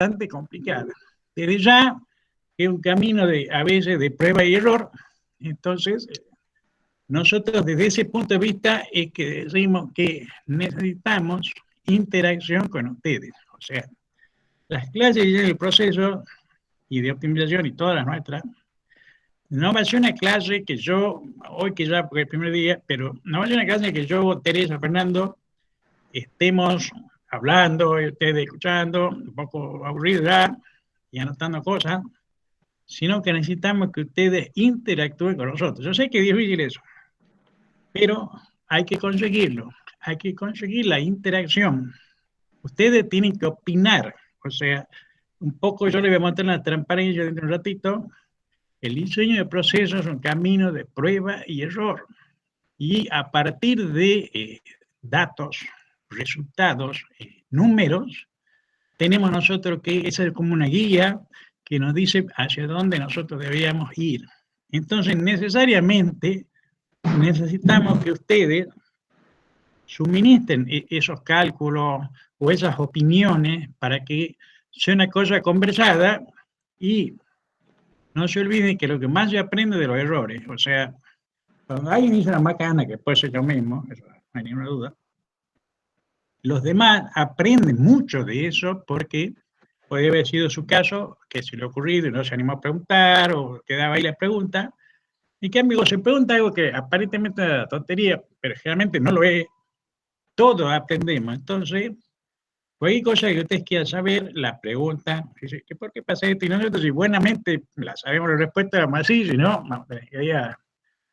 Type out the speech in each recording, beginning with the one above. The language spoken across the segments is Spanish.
bastante complicada. Desde ya es un camino a veces de prueba y error. Entonces, nosotros desde ese punto de vista es que decimos que necesitamos interacción con ustedes. O sea, las clases y el proceso y de optimización y todas las nuestras, no va a ser una clase que yo, hoy que ya, porque es el primer día, pero no va a ser una clase que yo, Teresa, Fernando, estemos hablando y ustedes escuchando, un poco aburrido ya, y anotando cosas, sino que necesitamos que ustedes interactúen con nosotros. Yo sé que es difícil eso, pero hay que conseguirlo, hay que conseguir la interacción. Ustedes tienen que opinar, o sea, un poco yo les voy a mostrar la transparencia dentro de un ratito. El diseño de procesos es un camino de prueba y error. Y a partir de datos, resultados, números, tenemos nosotros que esa es como una guía que nos dice hacia dónde nosotros debíamos ir. Entonces, necesariamente necesitamos que ustedes suministren esos cálculos o esas opiniones para que sea una cosa conversada y no se olviden que lo que más se aprende de los errores, o sea, cuando alguien dice una macana, que puede ser yo mismo, eso no hay ninguna duda, los demás aprenden mucho de eso porque puede haber sido su caso, que se le ha ocurrido y no se animó a preguntar o quedaba ahí la pregunta. Y que, amigo, se pregunta algo que aparentemente es una tontería, pero generalmente no lo es. Todos aprendemos. Entonces, cualquier cosa que ustedes quieran saber, la pregunta, dice, ¿por qué pasa esto? Y nosotros, si buenamente la sabemos la respuesta, vamos así, si no, vamos a ir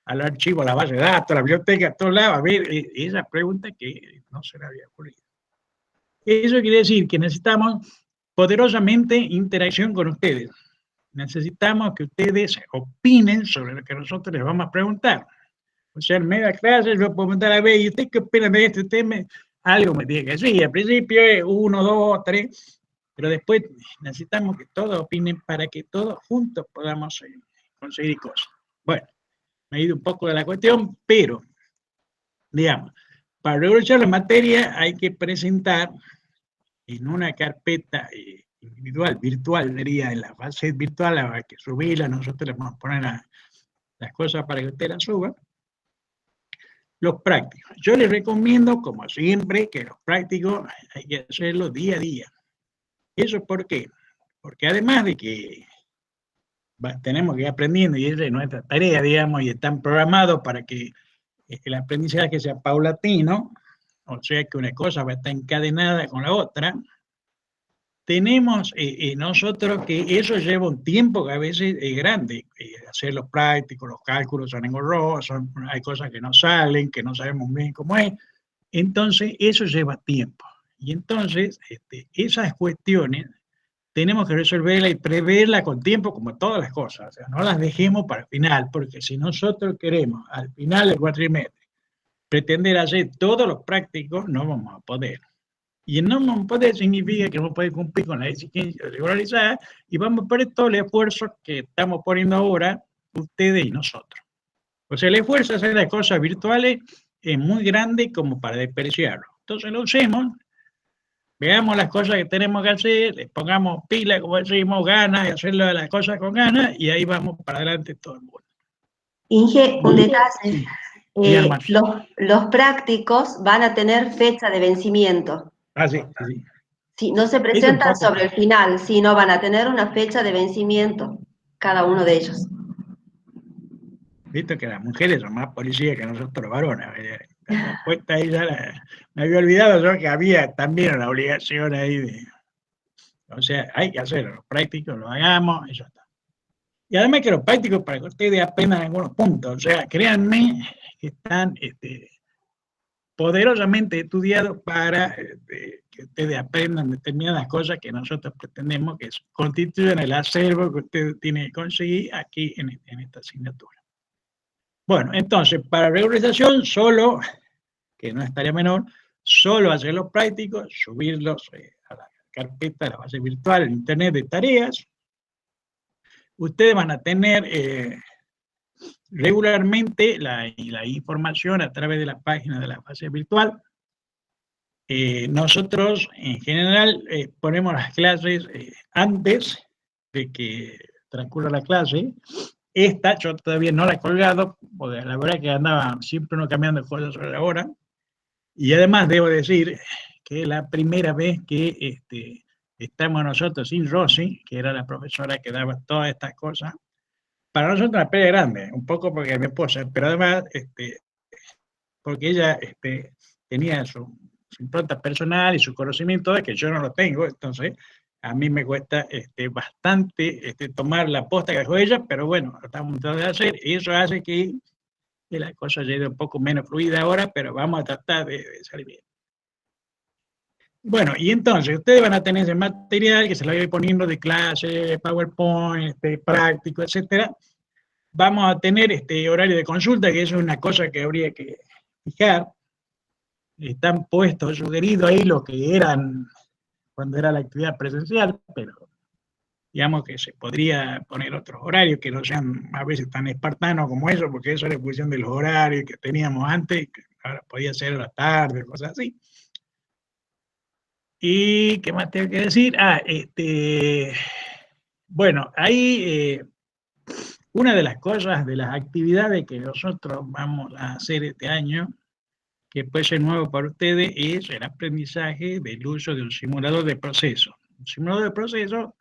al archivo, a la base de datos, a la biblioteca, a todos lados, a ver esa pregunta que no se le había ocurrido. Eso quiere decir que necesitamos poderosamente interacción con ustedes. Necesitamos que ustedes opinen sobre lo que nosotros les vamos a preguntar. O sea, en media clase yo puedo preguntar a ver, ¿y usted qué opina de este tema? Algo me tiene que decir. Al principio es 1, 2, 3, pero después necesitamos que todos opinen para que todos juntos podamos conseguir cosas. Bueno, me he ido un poco de la cuestión, pero, digamos, para revolucionar la materia hay que presentar en una carpeta individual, virtual, diría, en la fase virtual, hay que subirla, nosotros le vamos a poner las cosas para que usted las suba. Los prácticos. Yo les recomiendo, como siempre, que los prácticos hay que hacerlos día a día. ¿Eso por qué? Porque además de que tenemos que ir aprendiendo, y esa es nuestra tarea, digamos, y están programados para que el aprendizaje sea paulatino, o sea que una cosa va a estar encadenada con la otra, tenemos nosotros que eso lleva un tiempo que a veces es grande, hacer los prácticos, los cálculos son engorrosos, hay cosas que no salen, que no sabemos bien cómo es, entonces eso lleva tiempo. Y entonces esas cuestiones tenemos que resolverlas y preverlas con tiempo como todas las cosas, o sea, no las dejemos para el final, porque si nosotros queremos al final del cuatrimestre pretender hacer todos los prácticos, no vamos a poder. Y no puede significa que no puede cumplir con la exigencia regularizada y vamos a poner todo el esfuerzo que estamos poniendo ahora, ustedes y nosotros. O sea, el esfuerzo de hacer las cosas virtuales es muy grande como para despreciarlo. Entonces lo usemos, veamos las cosas que tenemos que hacer, les pongamos pila, como decimos, ganas de hacer las cosas con ganas y ahí vamos para adelante todo el mundo. Inge, un detalle. Los prácticos van a tener fecha de vencimiento. Ah, sí, sí. Sí, no se presentan sobre el final, sino van a tener una fecha de vencimiento, cada uno de ellos. Visto que las mujeres son más policías que nosotros los varones. Ahí me había olvidado yo que había también una obligación ahí de... O sea, hay que hacerlo, los prácticos lo hagamos y ya está. Y además que los prácticos para que ustedes aprendan algunos puntos, o sea, créanme que están poderosamente estudiados para que ustedes aprendan determinadas cosas que nosotros pretendemos que constituyan el acervo que ustedes tienen que conseguir aquí en esta asignatura. Bueno, entonces, para regularización solo, que no estaría menor, solo hacer los prácticos, subirlos a la carpeta de la base virtual en internet de tareas. Ustedes van a tener regularmente la información a través de la página de la base virtual. nosotros en general ponemos las clases antes de que transcurra la clase. Esta yo todavía no la he colgado, porque la verdad que andaba siempre uno cambiando cosas sobre la hora. Y además debo decir que la primera vez que estamos nosotros sin Rosy, que era la profesora que daba todas estas cosas, para nosotros una pelea grande, un poco porque mi esposa, pero además porque ella tenía su impronta personal y su conocimiento de que yo no lo tengo, entonces a mí me cuesta bastante tomar la posta que dejó ella, pero bueno, lo estamos tratando de hacer y eso hace que la cosa llegue un poco menos fluida ahora, pero vamos a tratar de salir bien. Bueno, y entonces ustedes van a tener ese material que se lo voy a ir poniendo de clase, PowerPoint, práctico, etcétera. Vamos a tener horario de consulta, que eso es una cosa que habría que fijar. Están puestos, sugeridos ahí lo que eran cuando era la actividad presencial, pero digamos que se podría poner otros horarios que no sean a veces tan espartanos como eso, porque eso era en función de los horarios que teníamos antes, que ahora podía ser a la tarde, cosas así. ¿Y qué más tengo que decir? Bueno, ahí una de las cosas, de las actividades que nosotros vamos a hacer este año, que puede ser nuevo para ustedes, es el aprendizaje del uso de un simulador de proceso. Un simulador de proceso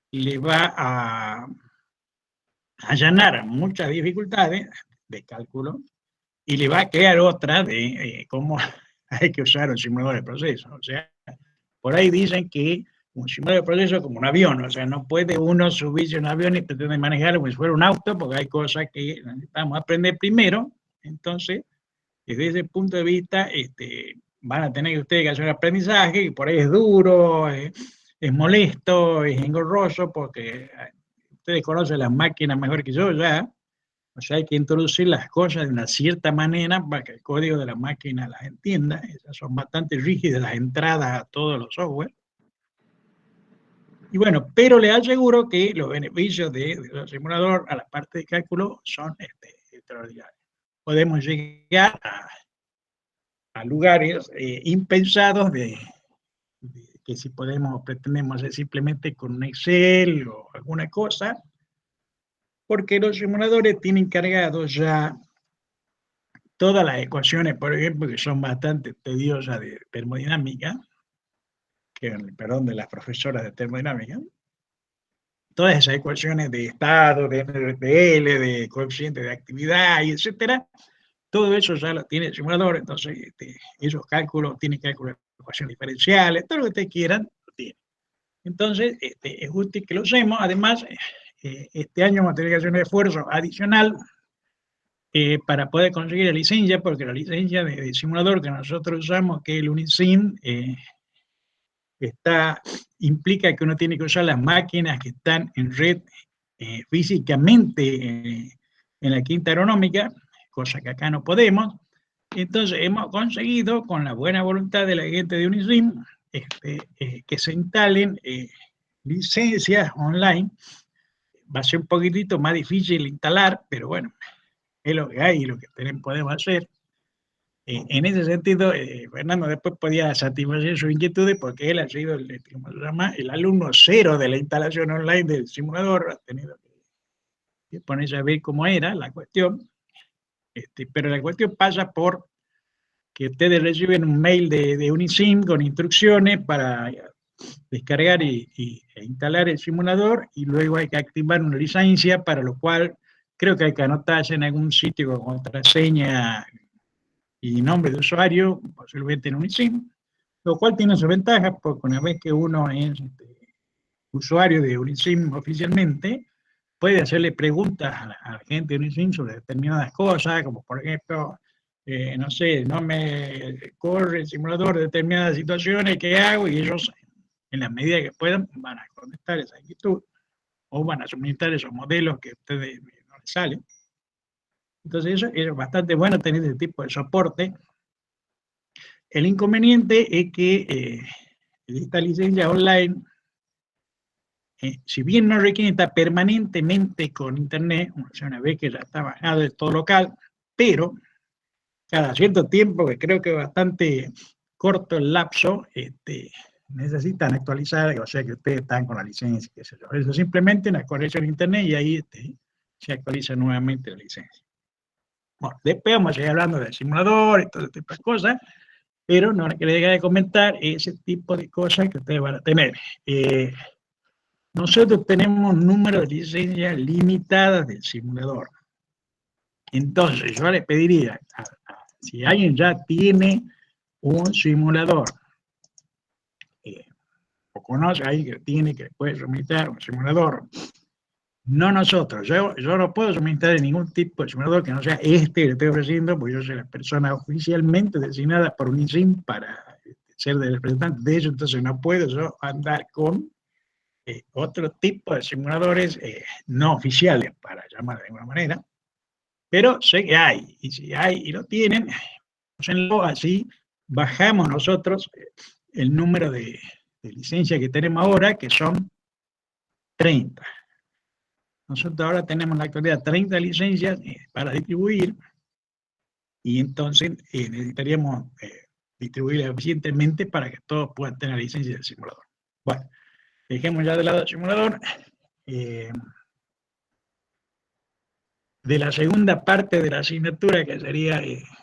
le va a allanar muchas dificultades de cálculo y le va a crear otras de cómo hay que usar un simulador de proceso. O sea, por ahí dicen que un simulador de proceso es como un avión, o sea, no puede uno subirse a un avión y pretender manejarlo como si fuera un auto, porque hay cosas que necesitamos aprender primero. Entonces, desde ese punto de vista, van a tener que ustedes que hacer un aprendizaje, que por ahí es duro, es molesto, es engorroso, porque ustedes conocen las máquinas mejor que yo ya, o sea, hay que introducir las cosas de una cierta manera para que el código de la máquina las entienda. Esas son bastante rígidas las entradas a todos los software. Y bueno, pero les aseguro que los beneficios del simulador a la parte de cálculo son extraordinarios. Podemos llegar a lugares impensados de que si pretendemos hacer simplemente con un Excel o alguna cosa, porque los simuladores tienen cargados ya todas las ecuaciones, por ejemplo, que son bastante tediosas de termodinámica, perdón, de las profesoras de termodinámica, todas esas ecuaciones de estado, de NRTL, de coeficiente de actividad, y etcétera, todo eso ya lo tiene el simulador, entonces esos cálculos, tienen cálculos de ecuaciones diferenciales, todo lo que ustedes quieran, lo tiene. Entonces, es útil que lo usemos. Además, este año vamos a tener que hacer un esfuerzo adicional para poder conseguir la licencia, porque la licencia de simulador que nosotros usamos, que es el Unisim, implica que uno tiene que usar las máquinas que están en red físicamente en la quinta agronómica, cosa que acá no podemos. Entonces hemos conseguido, con la buena voluntad de la gente de Unisim, que se instalen licencias online. Va a ser un poquitito más difícil instalar, pero bueno, es lo que hay y lo que podemos hacer. En ese sentido, Fernando después podía satisfacer sus inquietudes porque él ha sido el alumno cero de la instalación online del simulador, ha tenido que ponerse a ver cómo era la cuestión, pero la cuestión pasa por que ustedes reciben un mail de Unisim con instrucciones para descargar e instalar el simulador, y luego hay que activar una licencia, para lo cual creo que hay que anotarse en algún sitio con contraseña y nombre de usuario, posiblemente en Unisim, lo cual tiene sus ventajas, porque una vez que uno es usuario de Unisim oficialmente, puede hacerle preguntas a la gente de Unisim sobre determinadas cosas, como por ejemplo, no sé, no me corre el simulador de determinadas situaciones, ¿qué hago? Y ellos, en la medida que puedan, van a contestar esa inquietud, o van a suministrar esos modelos que a ustedes no les salen. Entonces eso es bastante bueno, tener ese tipo de soporte. El inconveniente es que esta licencia online, si bien no requiere estar permanentemente con internet, o sea, una vez que ya está bajado de todo local, pero cada cierto tiempo, que creo que es bastante corto lapso necesitan actualizar, o sea que ustedes están con la licencia, qué sé yo. Eso simplemente una corrección en internet y ahí se actualiza nuevamente la licencia. Bueno, después vamos a seguir hablando del simulador y todo este tipo de cosas, pero no le quería dejar de comentar ese tipo de cosas que ustedes van a tener. Nosotros tenemos un número de licencias limitadas del simulador. Entonces, yo le pediría, si alguien ya tiene un simulador, o conoce a alguien que tiene, que puede suministrar un simulador, no nosotros, yo no puedo suministrar ningún tipo de simulador que no sea este que le estoy ofreciendo, porque yo soy la persona oficialmente designada por UNICIM para ser el representante de ellos, entonces no puedo yo andar con otro tipo de simuladores no oficiales, para llamar de alguna manera, pero sé que hay, y si hay y lo tienen, así bajamos nosotros el número de licencias que tenemos ahora, que son 30. Nosotros ahora tenemos en la actualidad 30 licencias para distribuir, y entonces necesitaríamos distribuirlas eficientemente para que todos puedan tener licencia del simulador. Bueno, dejemos ya de lado el simulador. De la segunda parte de la asignatura, que sería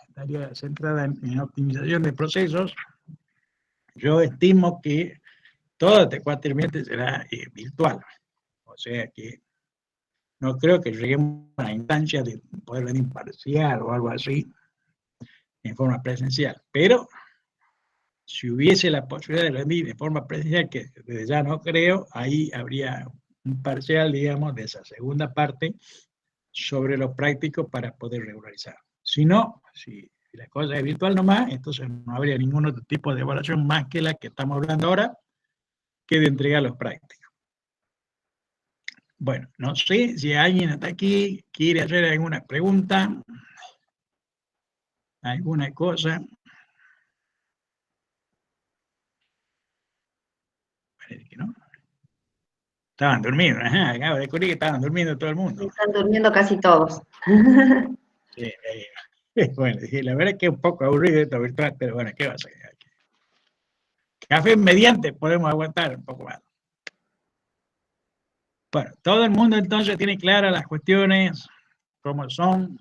estaría centrada en optimización de procesos, yo estimo que todo este cuatrimestre será virtual. O sea que no creo que lleguemos a la instancia de poder venir parcial o algo así en forma presencial. Pero si hubiese la posibilidad de venir de forma presencial, que desde ya no creo, ahí habría un parcial, digamos, de esa segunda parte sobre lo práctico para poder regularizar. Si no, si la cosa es virtual nomás, entonces no habría ningún otro tipo de evaluación más que la que estamos hablando ahora, que de entregar los prácticos. Bueno, no sé si alguien hasta aquí quiere hacer alguna pregunta, alguna cosa. Parece que no. Estaban durmiendo, acabo de descubrir que estaban durmiendo todo el mundo. Están durmiendo casi todos. Sí, bueno, la verdad es que es un poco aburrido esto virtual, pero bueno, ¿qué va a ser? Café mediante podemos aguantar un poco más. Bueno, todo el mundo entonces tiene claras las cuestiones, cómo son,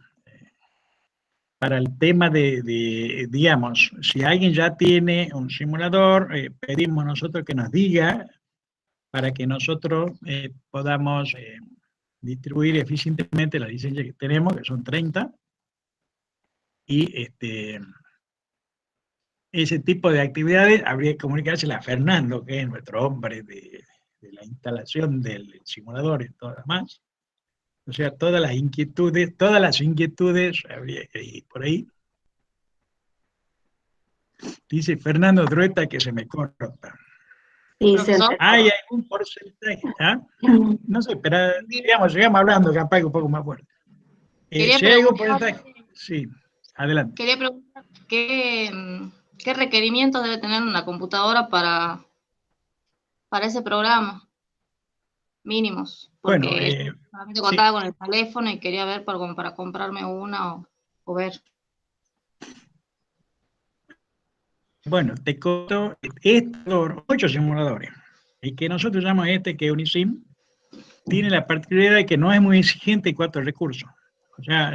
para el tema digamos, si alguien ya tiene un simulador, pedimos nosotros que nos diga para que nosotros podamos distribuir eficientemente la licencia que tenemos, que son 30, y ese tipo de actividades habría que comunicársela a Fernando, que es nuestro hombre de la instalación del simulador y todo lo demás. O sea, todas las inquietudes habría que ir por ahí. Dice Fernando Drueta que se me corta. Sí, ¿Hay algún porcentaje? ¿Ah? No sé, pero digamos, sigamos hablando, capaz que un poco más fuerte. Si hay algún porcentaje, sí, adelante. Quería preguntar qué requerimientos debe tener una computadora para ese programa, mínimos, porque Bueno, solamente contaba con el teléfono y quería ver para comprarme una o ver. Bueno, te cuento, muchos simuladores, y que nosotros llamamos que UNICIM, tiene la particularidad de que no es muy exigente en cuanto a recursos. O sea,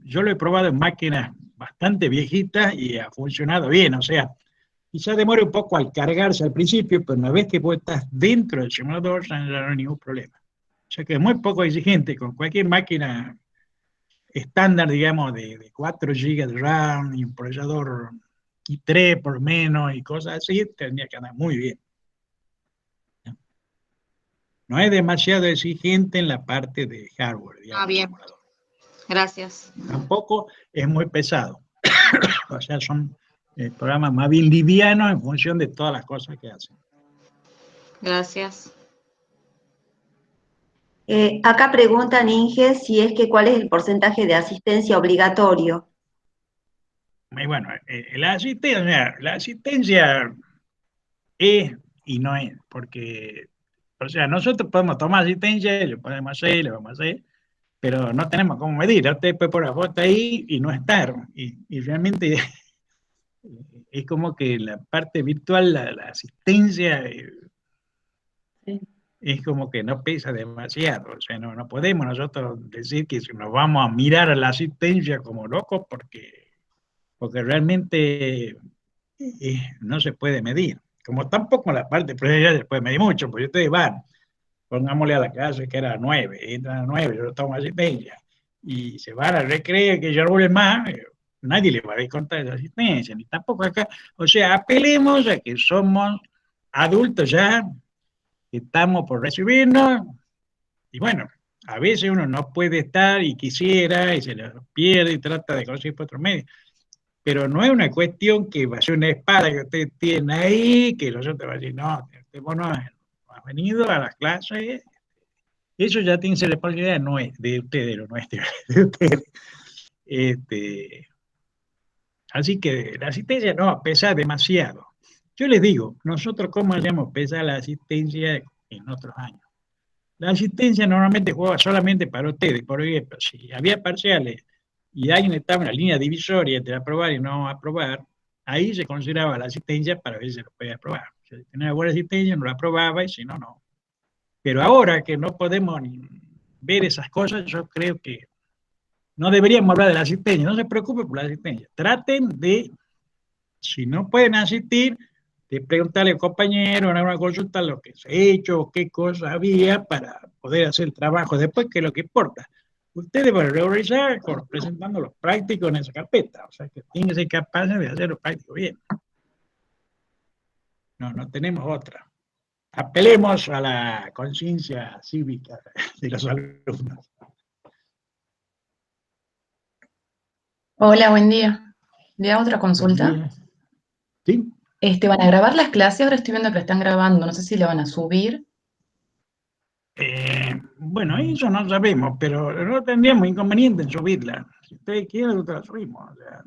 yo lo he probado en máquinas bastante viejitas y ha funcionado bien, o sea, quizás demore un poco al cargarse al principio, pero una vez que vos estás dentro del simulador, ya no hay ningún problema. O sea que es muy poco exigente, con cualquier máquina estándar, digamos, de 4 GB de RAM y un procesador i3 por menos y cosas así, tendría que andar muy bien. No es demasiado exigente en la parte de hardware, digamos. Bien. Gracias. Tampoco es muy pesado. O sea, son programas más bien livianos en función de todas las cosas que hacen. Gracias. Acá preguntan, Inge, si es que cuál es el porcentaje de asistencia obligatorio. Y bueno, la asistencia es y no es, porque, o sea, nosotros podemos tomar asistencia, lo podemos hacer, lo vamos a hacer, pero no tenemos cómo medir. Usted puede poner la foto ahí y no estar. Y realmente es como que la parte virtual, la asistencia, Sí. es como que no pesa demasiado. O sea, no podemos nosotros decir que nos vamos a mirar a la asistencia como locos porque realmente no se puede medir. Como tampoco la parte presencial se puede medir mucho, porque ustedes van, pongámosle a la clase que era 9, entran a 9, yo tomo asistencia, y se van al recreo que yo roble más, nadie le va a descontar esa asistencia, ni tampoco acá. O sea, apelemos a que somos adultos ya, que estamos por recibirnos, y bueno, a veces uno no puede estar y quisiera, y se lo pierde y trata de conseguir por otro medio. Pero no es una cuestión que va a ser una espada que usted tiene ahí, que nosotros van a decir, no, vos no has venido a las clases. Eso ya tiene que ser responsabilidad no es de ustedes, lo nuestro, de ustedes. Así que la asistencia no pesa demasiado. Yo les digo, nosotros cómo hacemos pesar la asistencia en otros años. La asistencia normalmente juega solamente para ustedes. Por ejemplo, si había parciales y alguien estaba en la línea divisoria entre aprobar y no aprobar, ahí se consideraba la asistencia para ver si se lo podía aprobar. Si tenía buena asistencia, no la aprobaba y si no, no. Pero ahora que no podemos ver esas cosas, yo creo que no deberíamos hablar de la asistencia. No se preocupen por la asistencia. Traten de, si no pueden asistir, de preguntarle al compañero en alguna consulta lo que se ha hecho, qué cosa había para poder hacer el trabajo después, que es lo que importa. Ustedes van a realizar presentando los prácticos en esa carpeta, o sea que tienen que ser capaces de hacer los prácticos bien. No tenemos otra. Apelemos a la conciencia cívica de los alumnos. Hola, buen día. ¿Le hago otra consulta? ¿Sí? ¿Van a grabar las clases? Ahora estoy viendo que la están grabando, no sé si la van a subir. Bueno, eso no sabemos, pero no tendríamos inconveniente en subirla. Si ustedes quieren, nosotros la subimos. O sea,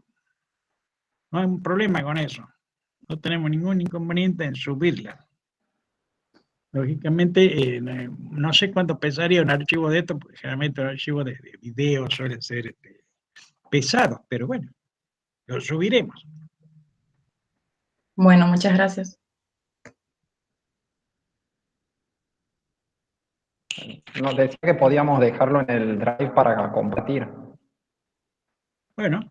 no hay un problema con eso. No tenemos ningún inconveniente en subirla. Lógicamente, no sé cuánto pesaría un archivo de esto, porque generalmente los archivos de video suelen ser pesados, pero bueno, lo subiremos. Bueno, muchas gracias. Nos decía que podíamos dejarlo en el Drive para compartir. Bueno,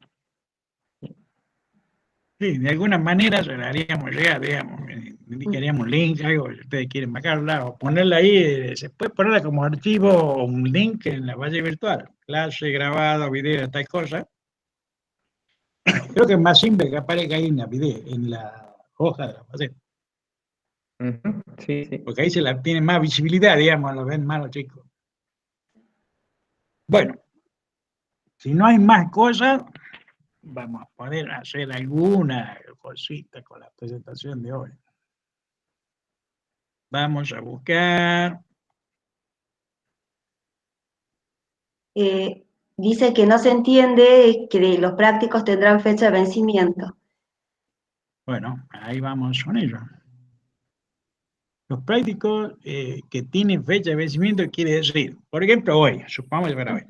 sí, de alguna manera se la haríamos llegar, digamos, indicaríamos un link, algo, si ustedes quieren bajarla o ponerla ahí, se puede ponerla como archivo o un link en la base virtual, clase, grabado, video, tal cosa. Creo que es más simple que aparezca ahí en la hoja de la base. Sí, sí. Porque ahí se la tiene más visibilidad, digamos, lo ven más los chicos. Bueno, si no hay más cosas, vamos a poder hacer alguna cosita con la presentación de hoy. Vamos a buscar. Dice que no se entiende que los prácticos tendrán fecha de vencimiento. Bueno, ahí vamos con ello. Los prácticos que tienen fecha de vencimiento quiere decir, por ejemplo, hoy, supongamos para hoy.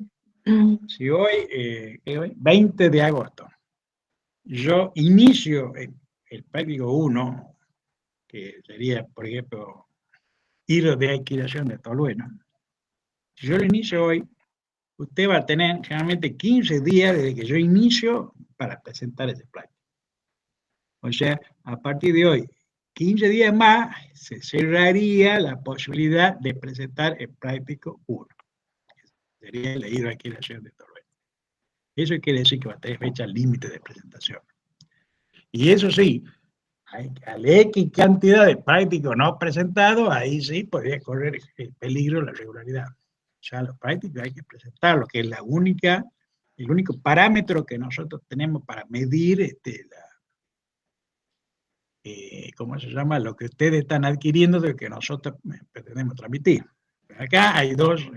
Si hoy, 20 de agosto, yo inicio el práctico 1, que sería, por ejemplo, hilo de alquilación de tolueno. Si yo lo inicio hoy, usted va a tener generalmente 15 días desde que yo inicio para presentar ese práctico. O sea, a partir de hoy, 15 días más, se cerraría la posibilidad de presentar el práctico 1. Sería el leído aquí la acción de Tolueno. Eso quiere decir que va a tener fecha límite de presentación. Y eso sí, al X cantidad de prácticos no presentados, ahí sí podría correr el peligro de la regularidad. Ya los prácticos hay que presentarlos, que es el único parámetro que nosotros tenemos para medir ¿cómo se llama? Lo que ustedes están adquiriendo de lo que nosotros pretendemos transmitir. Acá hay dos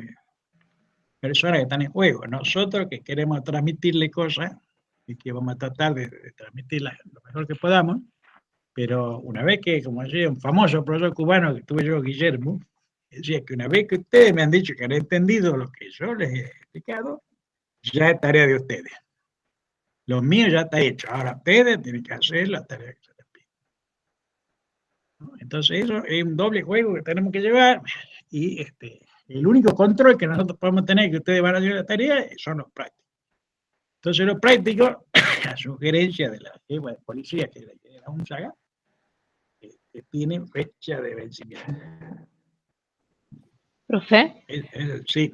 personas que están en juego. Nosotros que queremos transmitirle cosas y que vamos a tratar de transmitirlas lo mejor que podamos, pero una vez que, como decía un famoso profesor cubano que tuve yo, Guillermo, decía que una vez que ustedes me han dicho que han entendido lo que yo les he explicado, ya es tarea de ustedes. Lo mío ya está hecho. Ahora ustedes tienen que hacer la tarea que se les pide. Entonces eso es un doble juego que tenemos que llevar y el único control que nosotros podemos tener que ustedes van a hacer la tarea son los prácticos. Entonces los prácticos, a sugerencia de la jefa de policía, que era un saga, que tienen fecha de vencimiento. Profe, Sí.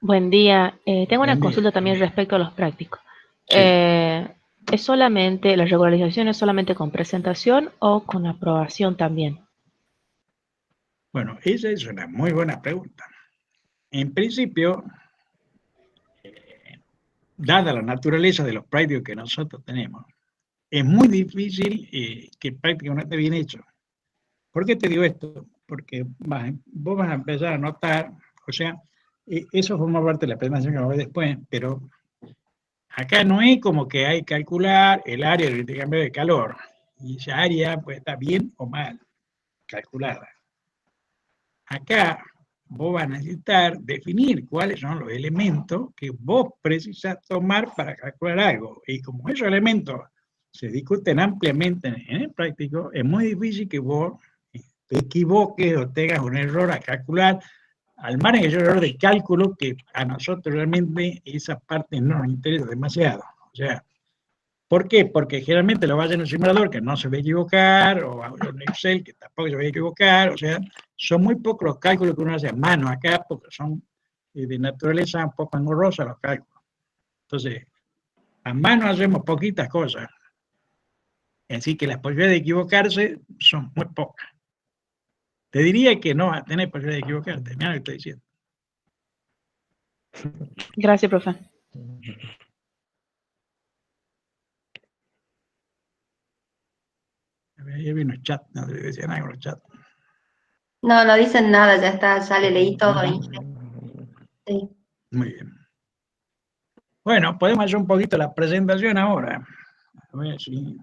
buen día. Tengo una Buen día, consulta también buen día. respecto a los prácticos. Sí. ¿Es solamente, la regularización es solamente con presentación o con aprobación también? Bueno, esa es una muy buena pregunta. En principio, dada la naturaleza de los prácticos que nosotros tenemos, es muy difícil que el práctico no esté bien hecho. ¿Por qué te digo esto? Porque vos vas a empezar a notar, o sea, eso forma parte de la presentación que vamos a ver después, pero acá no es como que hay que calcular el área del intercambio de calor, y esa área pues está bien o mal calculada. Acá vos vas a necesitar definir cuáles son los elementos que vos precisas tomar para calcular algo. Y como esos elementos se discuten ampliamente en el práctico, es muy difícil que vos te equivoques o tengas un error a calcular, al margen de ese error de cálculo que a nosotros realmente esa parte no nos interesa demasiado. O sea, ¿por qué? Porque generalmente lo vas en un simulador que no se va a equivocar, o en Excel que tampoco se va a equivocar, o sea, son muy pocos los cálculos que uno hace a mano acá, porque son de naturaleza un poco engorrosa los cálculos. Entonces, a mano hacemos poquitas cosas, así que las posibilidades de equivocarse son muy pocas. Te diría que no vas a tener posibilidad de equivocarte, mira lo que estoy diciendo. Gracias, profe. Ahí vino el chat, no decían algo en el chat. No, no dicen nada, ya está, ya le leí todo. Sí. Muy bien. Bueno, podemos hacer un poquito la presentación ahora. A ver si...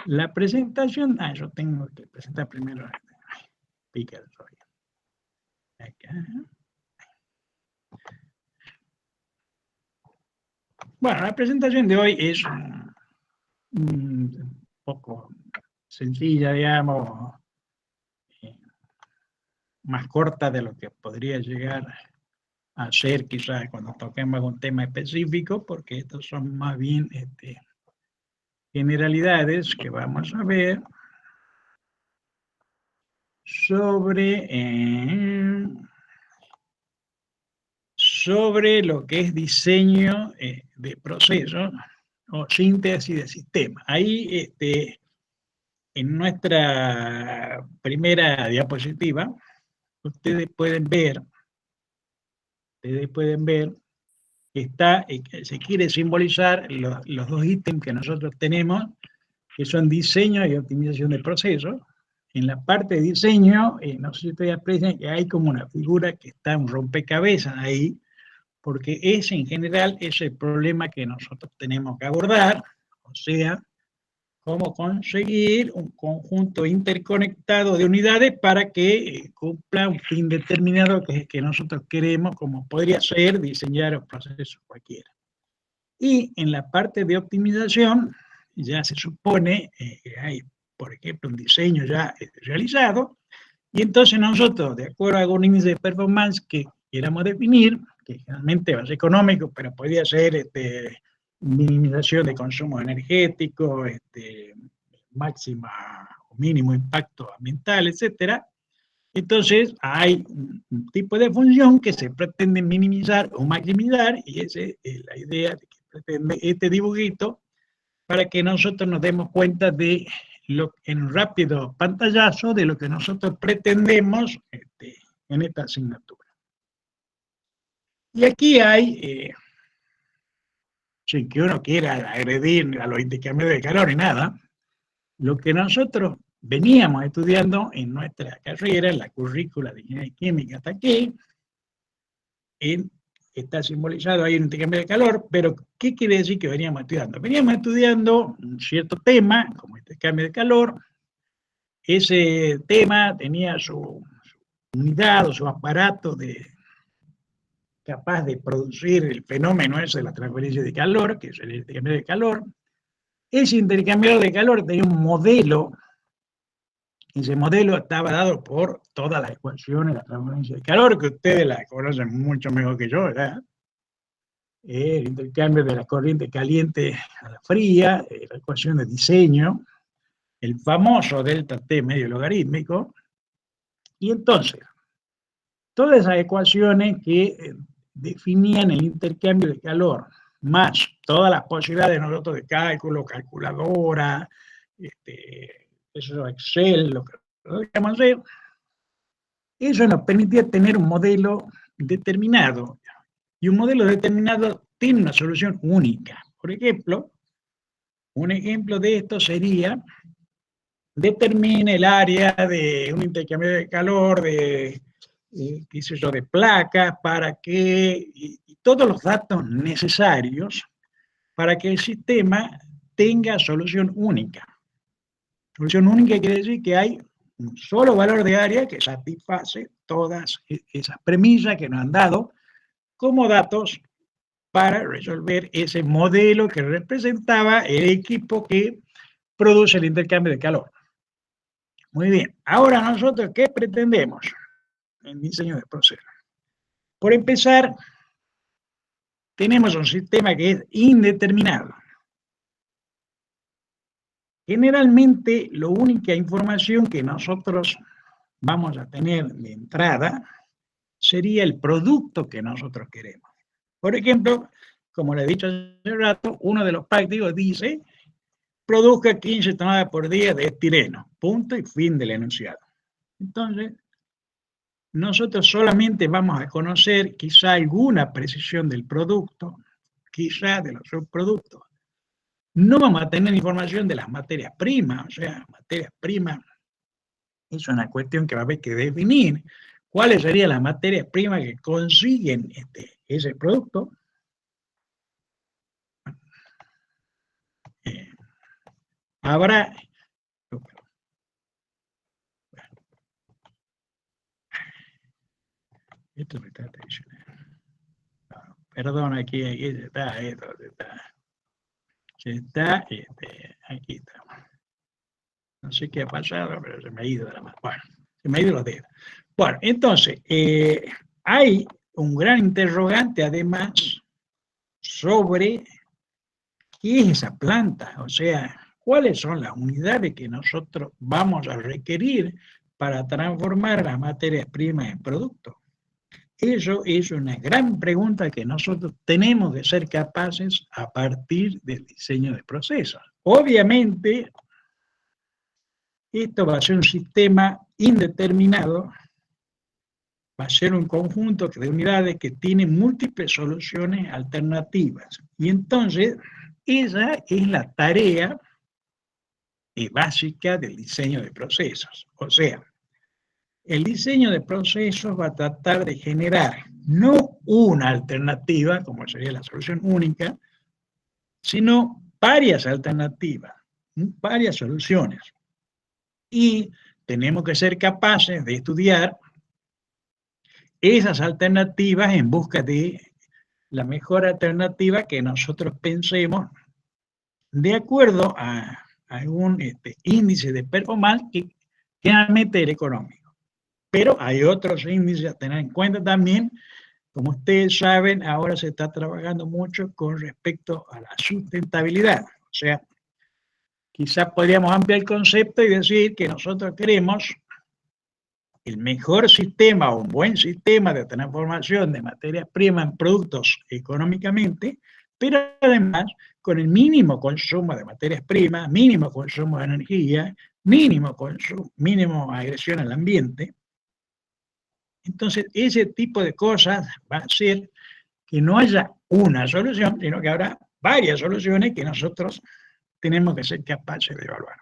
La presentación... yo tengo que presentar primero. Pica el rollo. Acá. Bueno, la presentación de hoy es un poco sencilla, digamos, más corta de lo que podría llegar a ser quizás cuando toquemos un tema específico, porque estos son más bien generalidades que vamos a ver sobre lo que es diseño de procesos o síntesis de sistemas. Ahí, en nuestra primera diapositiva, ustedes pueden ver que está, se quiere simbolizar los dos ítems que nosotros tenemos, que son diseño y optimización de procesos. En la parte de diseño, no sé si ustedes aprecian que hay como una figura que está un rompecabezas ahí, porque ese en general es el problema que nosotros tenemos que abordar, o sea, cómo conseguir un conjunto interconectado de unidades para que cumpla un fin determinado que es que nosotros queremos, como podría ser diseñar un proceso cualquiera. Y en la parte de optimización, ya se supone que hay, por ejemplo, un diseño ya realizado, y entonces nosotros, de acuerdo a algún índice de performance que queramos definir, que generalmente va a ser económico, pero podría ser minimización de consumo energético, máxima o mínimo impacto ambiental, etcétera. Entonces hay un tipo de función que se pretende minimizar o maximizar, y esa es la idea de que pretende este dibujito, para que nosotros nos demos cuenta de en un rápido pantallazo de lo que nosotros pretendemos en esta asignatura. Y aquí hay, sin que uno quiera agredir a los intercambios de calor y nada, lo que nosotros veníamos estudiando en nuestra carrera, en la currícula de ingeniería química hasta aquí, está simbolizado ahí en intercambio de calor, pero ¿qué quiere decir que veníamos estudiando? Veníamos estudiando un cierto tema, como intercambio de calor. Ese tema tenía su unidad o su aparato de capaz de producir el fenómeno ese de la transferencia de calor, que es el intercambio de calor. Ese intercambiador de calor tenía un modelo. Ese modelo estaba dado por todas las ecuaciones de la transferencia de calor, que ustedes la conocen mucho mejor que yo, ¿verdad? El intercambio de la corriente caliente a la fría, la ecuación de diseño, el famoso delta T medio logarítmico. Y entonces, todas esas ecuaciones que definían el intercambio de calor, más todas las posibilidades de nosotros de cálculo, calculadora, eso, Excel, lo que queramos hacer, eso nos permitía tener un modelo determinado. Y un modelo determinado tiene una solución única. Por ejemplo, un ejemplo de esto sería: determine el área de un intercambio de calor, de, qué sé yo, de placas, para que, y todos los datos necesarios para que el sistema tenga solución única. Solución única quiere decir que hay un solo valor de área que satisface todas esas premisas que nos han dado como datos para resolver ese modelo que representaba el equipo que produce el intercambio de calor. Muy bien, ahora nosotros, ¿qué pretendemos en diseño de procesos? Por empezar, tenemos un sistema que es indeterminado. Generalmente, la única información que nosotros vamos a tener de entrada sería el producto que nosotros queremos. Por ejemplo, como le he dicho hace rato, uno de los prácticos dice: produzca 15 toneladas por día de estireno, punto y fin del enunciado. Entonces, nosotros solamente vamos a conocer quizá alguna precisión del producto, quizá de los subproductos. No vamos a tener información de las materias primas, o sea, materias primas es una cuestión que va a haber que definir cuáles serían las materias primas que consiguen ese producto. Habrá... Esto me está traicionando. Perdón, aquí está, aquí está. No sé qué ha pasado, pero se me ha ido de la mano. Bueno, se me ha ido los dedos. Bueno, entonces, hay un gran interrogante además sobre qué es esa planta, o sea, cuáles son las unidades que nosotros vamos a requerir para transformar las materias primas en productos. Eso es una gran pregunta que nosotros tenemos que ser capaces a partir del diseño de procesos. Obviamente, esto va a ser un sistema indeterminado, va a ser un conjunto de unidades que tienen múltiples soluciones alternativas. Y entonces, esa es la tarea básica del diseño de procesos. O sea, el diseño de procesos va a tratar de generar no una alternativa, como sería la solución única, sino varias alternativas, varias soluciones. Y tenemos que ser capaces de estudiar esas alternativas en busca de la mejor alternativa que nosotros pensemos de acuerdo a algún índice de performance que generalmente es económico. Pero hay otros índices a tener en cuenta también. Como ustedes saben, ahora se está trabajando mucho con respecto a la sustentabilidad. O sea, quizás podríamos ampliar el concepto y decir que nosotros queremos el mejor sistema o un buen sistema de transformación de materias primas en productos económicamente, pero además con el mínimo consumo de materias primas, mínimo consumo de energía, mínimo agresión al ambiente. Entonces, ese tipo de cosas va a hacer que no haya una solución, sino que habrá varias soluciones que nosotros tenemos que ser capaces de evaluar.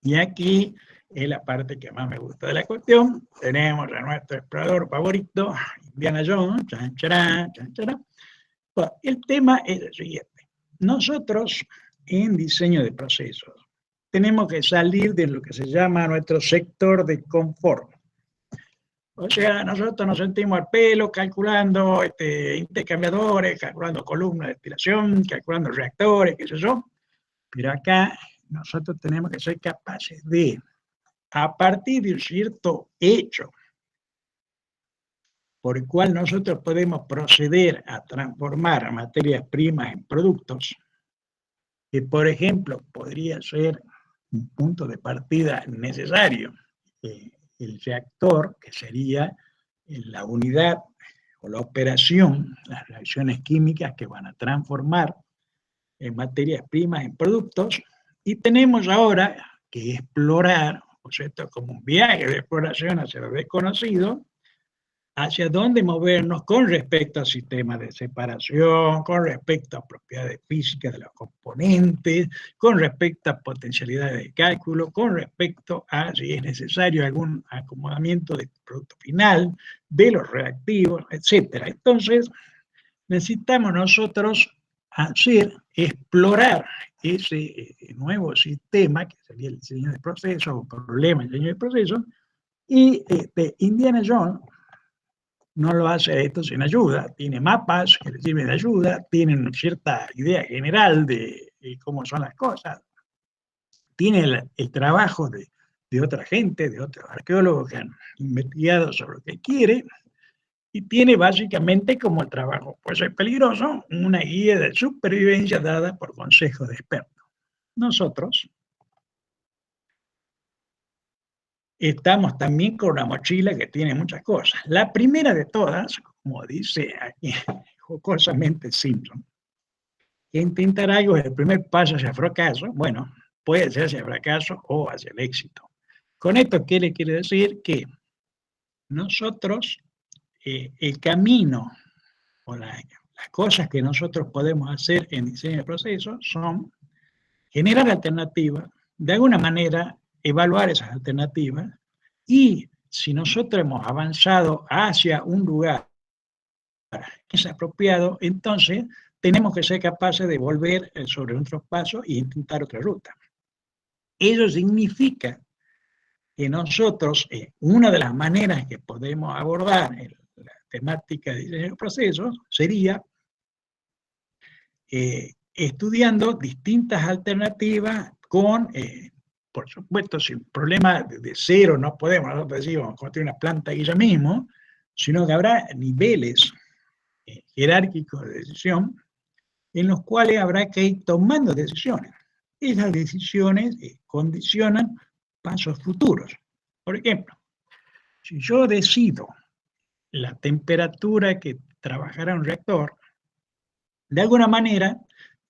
Y aquí es la parte que más me gusta de la cuestión. Tenemos a nuestro explorador favorito, Indiana Jones, chan, charán, chan, charán. Bueno, el tema es el siguiente. Nosotros, en diseño de procesos, tenemos que salir de lo que se llama nuestro sector de confort. O sea, nosotros nos sentimos al pelo calculando intercambiadores, calculando columnas de destilación, calculando reactores, qué sé yo. Pero acá nosotros tenemos que ser capaces de, a partir de un cierto hecho, por el cual nosotros podemos proceder a transformar materias primas en productos, que por ejemplo podría ser un punto de partida necesario, el reactor, que sería la unidad o la operación, las reacciones químicas que van a transformar en materias primas en productos, y tenemos ahora que explorar, o sea, esto es como un viaje de exploración hacia lo desconocido, hacia dónde movernos con respecto al sistema de separación, con respecto a propiedades físicas de los componentes, con respecto a potencialidades de cálculo, con respecto a si es necesario algún acomodamiento del producto final, de los reactivos, etc. Entonces, necesitamos nosotros explorar ese nuevo sistema, que sería el diseño de procesos, o problema del diseño de procesos, y Indiana Jones no lo hace esto sin ayuda, tiene mapas que le sirven de ayuda, tienen cierta idea general de cómo son las cosas, tiene el trabajo de otra gente, de otros arqueólogos que han investigado sobre lo que quiere, y tiene básicamente, como el trabajo puede ser peligroso, una guía de supervivencia dada por consejos de expertos. Nosotros estamos también con una mochila que tiene muchas cosas. La primera de todas, como dice aquí jocosamente Simpson, que intentar algo es el primer paso hacia el fracaso. Bueno, puede ser hacia el fracaso o hacia el éxito. Con esto, ¿qué le quiere decir? Que nosotros, el camino o las cosas que nosotros podemos hacer en diseño de procesos son generar alternativas, de alguna manera evaluar esas alternativas, y si nosotros hemos avanzado hacia un lugar que es apropiado, entonces tenemos que ser capaces de volver sobre nuestros pasos e intentar otra ruta. Eso significa que nosotros, una de las maneras que podemos abordar la temática de diseño de procesos sería estudiando distintas alternativas con, por supuesto, sin problema de cero, no podemos, nosotros decimos, construir una planta ahí ya mismo, sino que habrá niveles jerárquicos de decisión en los cuales habrá que ir tomando decisiones. Esas decisiones condicionan pasos futuros. Por ejemplo, si yo decido la temperatura que trabajará un reactor, de alguna manera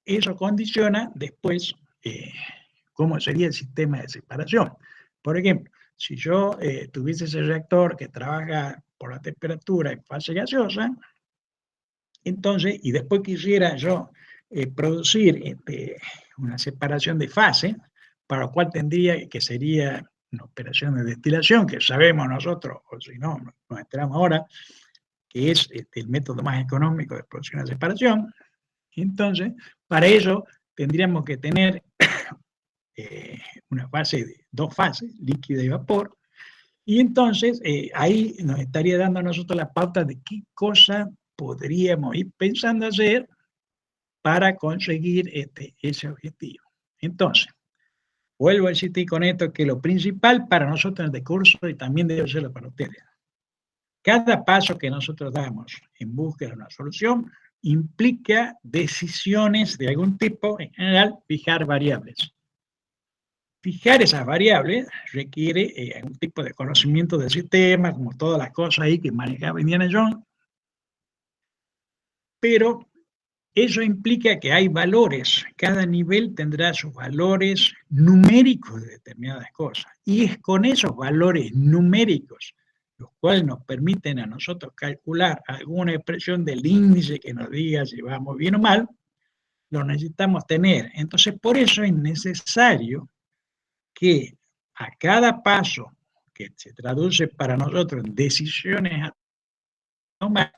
eso condiciona después cómo sería el sistema de separación. Por ejemplo, si yo tuviese ese reactor que trabaja por la temperatura en fase gaseosa, entonces, y después quisiera yo producir una separación de fase, para lo cual tendría que sería una operación de destilación, que sabemos nosotros, o si no, nos enteramos ahora, que es el método más económico de producción de separación. Entonces, para ello tendríamos que tener una fase de dos fases, líquida y vapor, y entonces ahí nos estaría dando a nosotros la pauta de qué cosa podríamos ir pensando hacer para conseguir ese objetivo. Entonces, vuelvo a insistir con esto, que lo principal para nosotros en el curso, y también debe serlo para ustedes, cada paso que nosotros damos en búsqueda de una solución implica decisiones de algún tipo, en general, fijar variables. Fijar esas variables requiere algún tipo de conocimiento del sistema, como todas las cosas ahí que manejaba Indiana Jones, pero eso implica que hay valores, cada nivel tendrá sus valores numéricos de determinadas cosas, y es con esos valores numéricos, los cuales nos permiten a nosotros calcular alguna expresión del índice que nos diga si vamos bien o mal, lo necesitamos tener. Entonces, por eso es necesario que a cada paso que se traduce para nosotros en decisiones a tomar,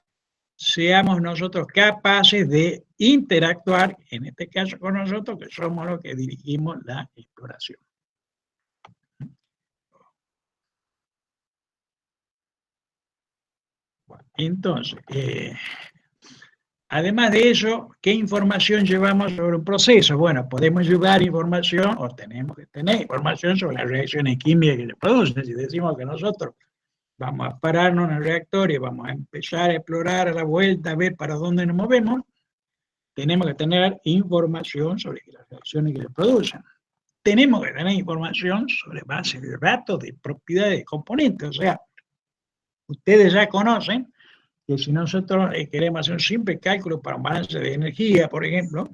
seamos nosotros capaces de interactuar, en este caso con nosotros, que somos los que dirigimos la exploración. Entonces, además de eso, ¿qué información llevamos sobre un proceso? Bueno, podemos llevar información, o tenemos que tener información sobre las reacciones químicas que se producen. Si decimos que nosotros vamos a pararnos en el reactor y vamos a empezar a explorar a la vuelta, a ver para dónde nos movemos, tenemos que tener información sobre las reacciones que se producen. Tenemos que tener información sobre bases de datos de propiedades de componentes. O sea, ustedes ya conocen que si nosotros queremos hacer un simple cálculo para un balance de energía, por ejemplo,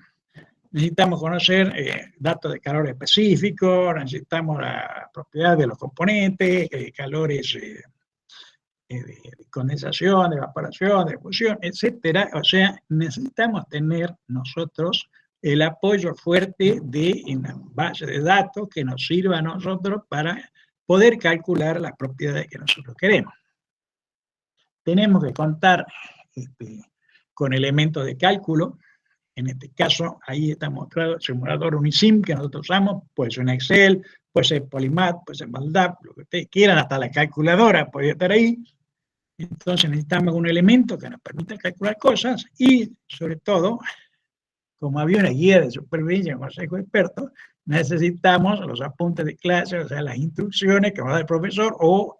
necesitamos conocer datos de calor específicos, necesitamos la propiedad de los componentes, calores de condensación, de evaporación, de fusión, etcétera. O sea, necesitamos tener nosotros el apoyo fuerte de una base de datos que nos sirva a nosotros para poder calcular las propiedades que nosotros queremos. Tenemos que contar con elementos de cálculo. En este caso, ahí está mostrado el simulador Unisim que nosotros usamos, puede ser un Excel, puede ser Polymath, puede ser MATLAB, lo que ustedes quieran, hasta la calculadora puede estar ahí. Entonces necesitamos un elemento que nos permita calcular cosas y, sobre todo, como había una guía de supervivencia en consejo de expertos, necesitamos los apuntes de clase, o sea, las instrucciones que va a dar el profesor o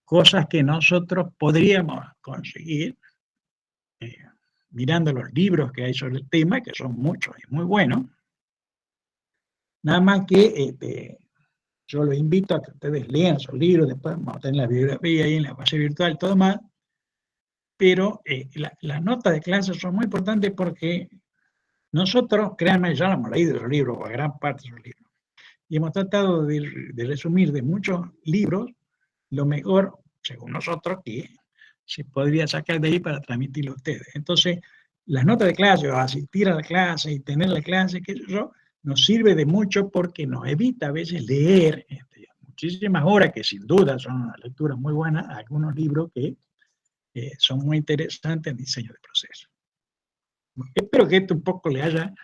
cosas que nosotros podríamos conseguir mirando los libros que hay sobre el tema, que son muchos y muy buenos. Nada más que yo los invito a que ustedes lean esos libros, después vamos a tener la bibliografía ahí en la base virtual y todo más, pero las notas de clase son muy importantes porque nosotros, créanme, ya lo hemos leído esos libros, o gran parte de esos libros, y hemos tratado de resumir de muchos libros lo mejor, según nosotros, que se podría sacar de ahí para transmitirlo a ustedes. Entonces, las notas de clase, o asistir a la clase y tener la clase, que eso nos sirve de mucho porque nos evita a veces leer muchísimas horas, que sin duda son una lectura muy buena, algunos libros que son muy interesantes en diseño de procesos. Espero que esto un poco le haya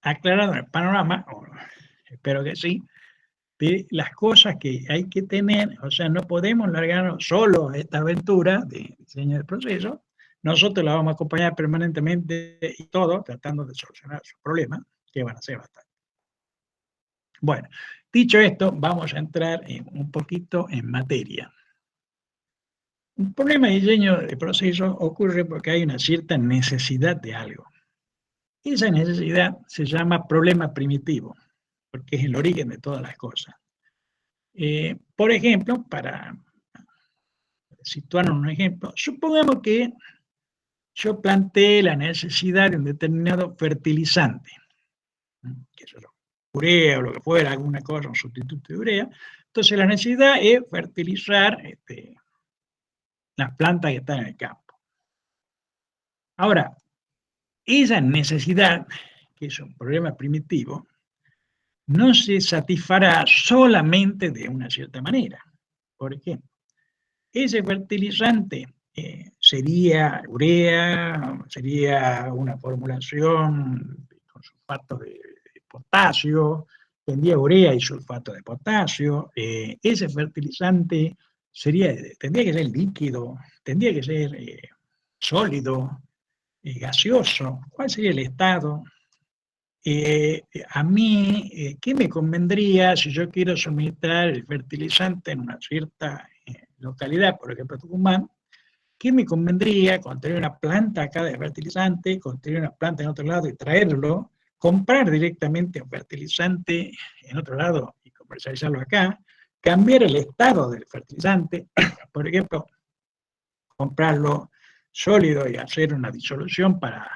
aclarado el panorama, o espero que sí, de las cosas que hay que tener. O sea, no podemos largarnos solo a esta aventura de diseño de procesos. Nosotros la vamos a acompañar permanentemente y todo, tratando de solucionar sus problemas, que van a ser bastante. Bueno, dicho esto, vamos a entrar un poquito en materia. Un problema de diseño de procesos ocurre porque hay una cierta necesidad de algo. Esa necesidad se llama problema primitivo, porque es el origen de todas las cosas. Por ejemplo, para situarnos un ejemplo, supongamos que yo planteé la necesidad de un determinado fertilizante, que es urea o lo que fuera, alguna cosa, un sustituto de urea. Entonces la necesidad es fertilizar las plantas que están en el campo. Ahora, esa necesidad, que es un problema primitivo, no se satisfará solamente de una cierta manera. ¿Por ejemplo? Ese fertilizante sería urea, sería una formulación con sulfato de potasio, tendría urea y sulfato de potasio. Ese fertilizante tendría que ser líquido, tendría que ser sólido, gaseoso. ¿Cuál sería el estado? A mí, ¿qué me convendría si yo quiero suministrar el fertilizante en una cierta localidad, por ejemplo Tucumán? ¿Qué me convendría con tener una planta acá de fertilizante, con tener una planta en otro lado y traerlo, comprar directamente un fertilizante en otro lado y comercializarlo acá, cambiar el estado del fertilizante, por ejemplo, comprarlo sólido y hacer una disolución para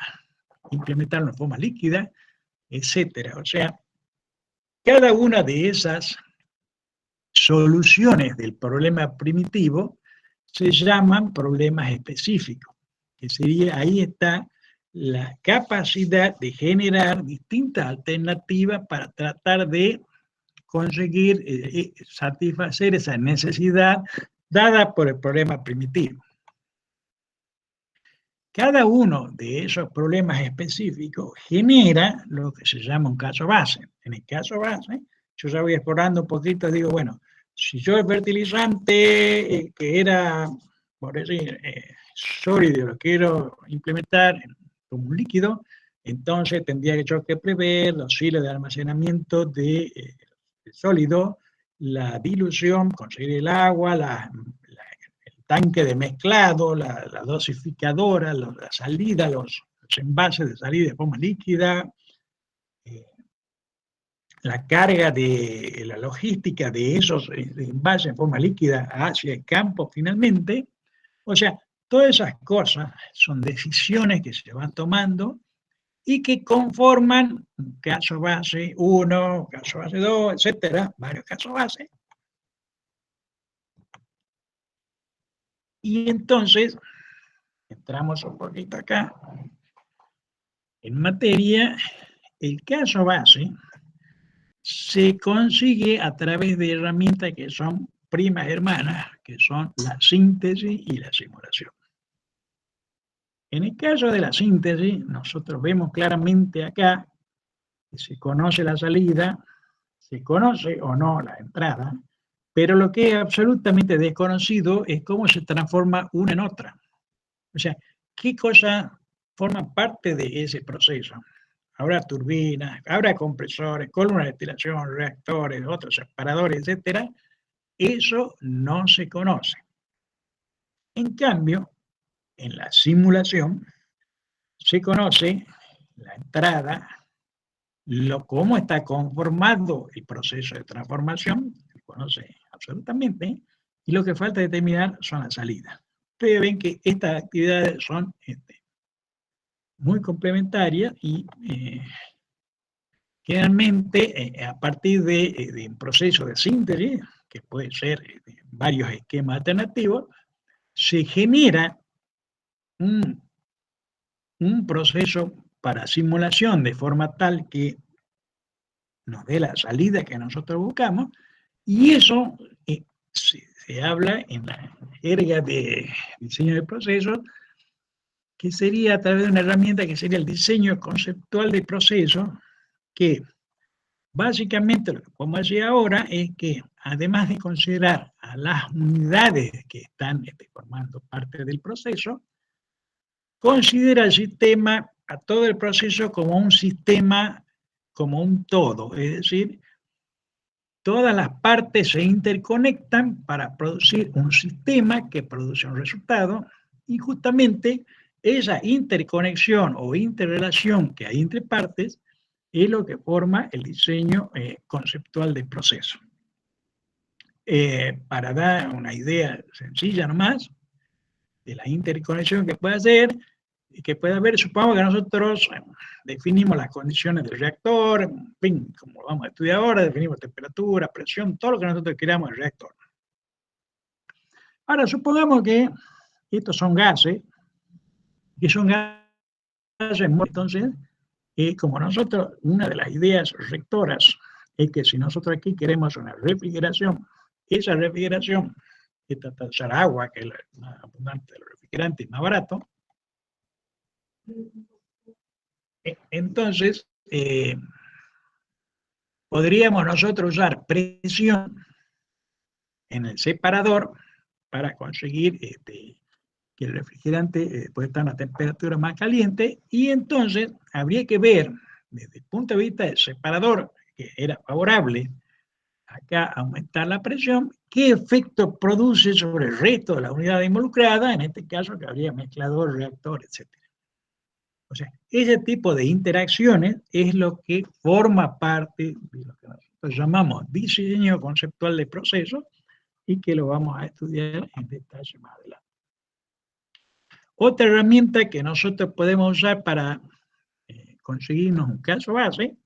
implementarlo en forma líquida, etcétera? O sea, cada una de esas soluciones del problema primitivo se llaman problemas específicos, que sería, ahí está la capacidad de generar distintas alternativas para tratar de conseguir satisfacer esa necesidad dada por el problema primitivo. Cada uno de esos problemas específicos genera lo que se llama un caso base. En el caso base, yo ya voy explorando un poquito, digo, bueno, si yo el fertilizante que era, por decir, sólido lo quiero implementar como un líquido, entonces tendría yo que prever los hilos de almacenamiento de sólido, la dilución, conseguir el agua, el tanque de mezclado, la dosificadora, la salida, los envases de salida de forma líquida, la carga de la logística de esos envases en forma líquida hacia el campo finalmente. O sea, todas esas cosas son decisiones que se van tomando y que conforman un caso base 1, caso base 2, etcétera, varios casos base. Y entonces, entramos un poquito acá, en materia, el caso base se consigue a través de herramientas que son primas hermanas, que son la síntesis y la simulación. En el caso de la síntesis, nosotros vemos claramente acá que se conoce la salida, se conoce o no la entrada, pero lo que es absolutamente desconocido es cómo se transforma una en otra. O sea, qué cosa forma parte de ese proceso. Habrá turbinas, habrá compresores, columnas de destilación, reactores, otros separadores, etc. Eso no se conoce. En cambio, en la simulación se conoce la entrada, cómo está conformado el proceso de transformación, se conoce absolutamente, y lo que falta determinar son las salidas. Ustedes ven que estas actividades son muy complementarias y generalmente a partir de un proceso de síntesis, que puede ser varios esquemas alternativos, se genera un proceso para simulación de forma tal que nos dé la salida que nosotros buscamos, y eso se habla en la jerga de diseño de procesos, que sería a través de una herramienta que sería el diseño conceptual de procesos, que básicamente lo que podemos decir ahora es que además de considerar a las unidades que están formando parte del proceso, considera el sistema, a todo el proceso como un sistema, como un todo, es decir, todas las partes se interconectan para producir un sistema que produce un resultado, y justamente esa interconexión o interrelación que hay entre partes es lo que forma el diseño conceptual del proceso. Para dar una idea sencilla nomás de la interconexión que puede hacer, que puede haber, supongo que nosotros definimos las condiciones del reactor, en fin, como lo vamos a estudiar ahora, definimos temperatura, presión, todo lo que nosotros queramos del reactor. Ahora, supongamos que estos son gases, entonces, como nosotros, una de las ideas rectoras es que si nosotros aquí queremos una refrigeración, esa refrigeración, esta usar agua, que es la más abundante de los refrigerantes, más barato, entonces podríamos nosotros usar presión en el separador para conseguir que el refrigerante puede estar a una temperatura más caliente, y entonces habría que ver desde el punto de vista del separador, que era favorable acá aumentar la presión, qué efecto produce sobre el resto de la unidad involucrada, en este caso que habría mezclador, reactor, etc. O sea, ese tipo de interacciones es lo que forma parte de lo que nosotros llamamos diseño conceptual de procesos, y que lo vamos a estudiar en detalle más adelante. Otra herramienta que nosotros podemos usar para conseguirnos un caso base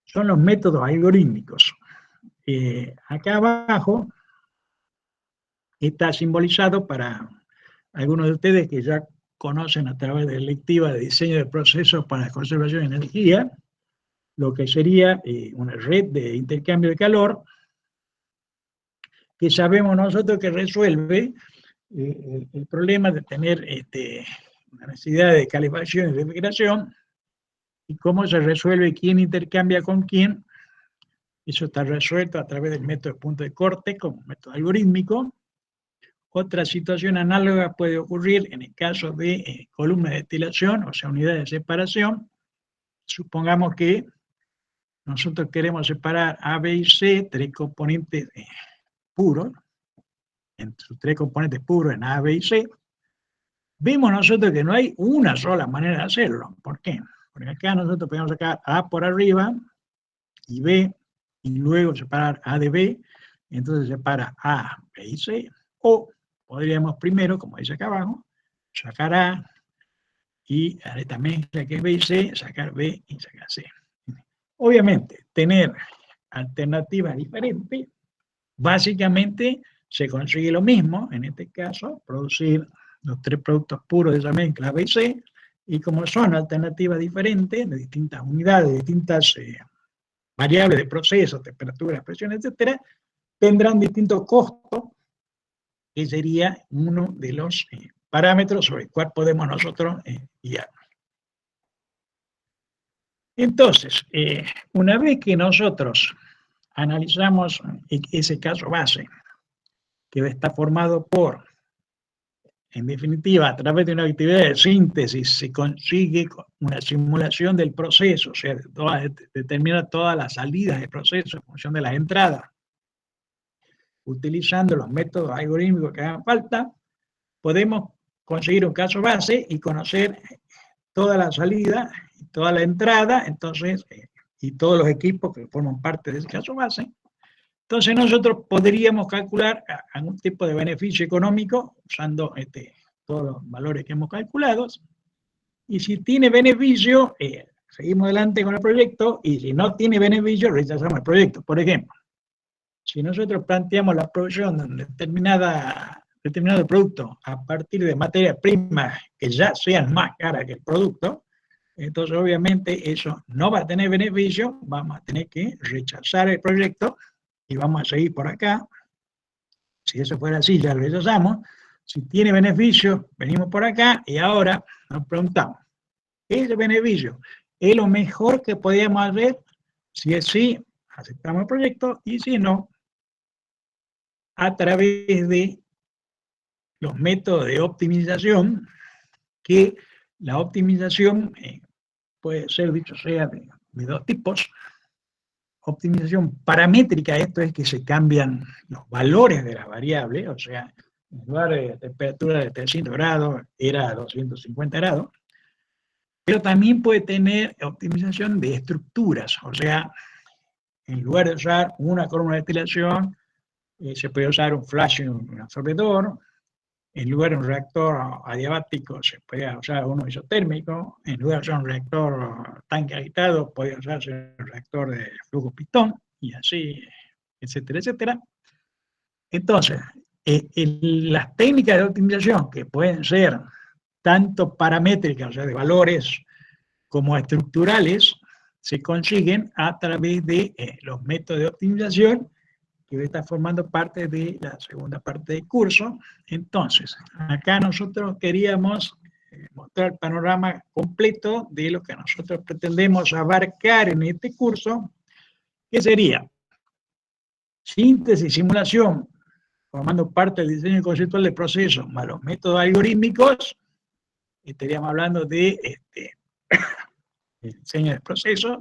son los métodos algorítmicos. Acá abajo está simbolizado para algunos de ustedes que ya conocen a través de la lectiva de diseño de procesos para la conservación de energía, lo que sería una red de intercambio de calor, que sabemos nosotros que resuelve el problema de tener una necesidad de calefacción y refrigeración, y cómo se resuelve, quién intercambia con quién. Eso está resuelto a través del método de punto de corte como método algorítmico, Otra situación análoga puede ocurrir en el caso de columnas de destilación, o sea, unidades de separación. Supongamos que nosotros queremos separar A, B y C, tres componentes puros, en sus tres componentes puros en A, B y C. Vemos nosotros que no hay una sola manera de hacerlo. ¿Por qué? Porque acá nosotros podemos sacar A por arriba y B, y luego separar A de B, entonces separa A, B y C, o podríamos primero, como dice acá abajo, sacar A y a esta mezcla que es B y C, sacar B y sacar C. Obviamente, tener alternativas diferentes, básicamente se consigue lo mismo, en este caso, producir los tres productos puros de esa mezcla B y C, y como son alternativas diferentes, de distintas unidades, de distintas variables de proceso, temperatura, presión, etcétera, tendrán distintos costos, que sería uno de los parámetros sobre el cual podemos nosotros guiar. Entonces, una vez que nosotros analizamos ese caso base, que está formado por, en definitiva, a través de una actividad de síntesis se consigue una simulación del proceso, o sea, determina todas las salidas del proceso en función de las entradas, utilizando los métodos algorítmicos que hagan falta, podemos conseguir un caso base y conocer toda la salida, toda la entrada, entonces, y todos los equipos que forman parte de ese caso base. Entonces nosotros podríamos calcular algún tipo de beneficio económico usando todos los valores que hemos calculado, y si tiene beneficio, seguimos adelante con el proyecto, y si no tiene beneficio, rechazamos el proyecto. Por ejemplo, si nosotros planteamos la producción de un determinado producto a partir de materias primas que ya sean más caras que el producto, entonces obviamente eso no va a tener beneficio, vamos a tener que rechazar el proyecto y vamos a seguir por acá. Si eso fuera así, ya lo rechazamos. Si tiene beneficio, venimos por acá y ahora nos preguntamos, ¿ese beneficio es lo mejor que podíamos hacer? Si es sí, aceptamos el proyecto, y si no, a través de los métodos de optimización, que la optimización puede ser, dicho sea, de dos tipos. Optimización paramétrica, esto es que se cambian los valores de las variables, o sea, en lugar de temperatura de 300 grados era 250 grados, pero también puede tener optimización de estructuras, o sea, en lugar de usar una columna de destilación, se puede usar un flash y un absorbedor. En lugar de un reactor adiabático se puede usar uno isotérmico. En lugar de usar un reactor tanque agitado, puede usarse un reactor de flujo pistón, y así, etcétera, etcétera. Entonces, las técnicas de optimización, que pueden ser tanto paramétricas, o sea, de valores, como estructurales, se consiguen a través de los métodos de optimización, que está formando parte de la segunda parte del curso. Entonces, acá nosotros queríamos mostrar el panorama completo de lo que nosotros pretendemos abarcar en este curso, que sería síntesis y simulación, formando parte del diseño conceptual de procesos, más los métodos algorítmicos. Estaríamos hablando de el diseño de procesos,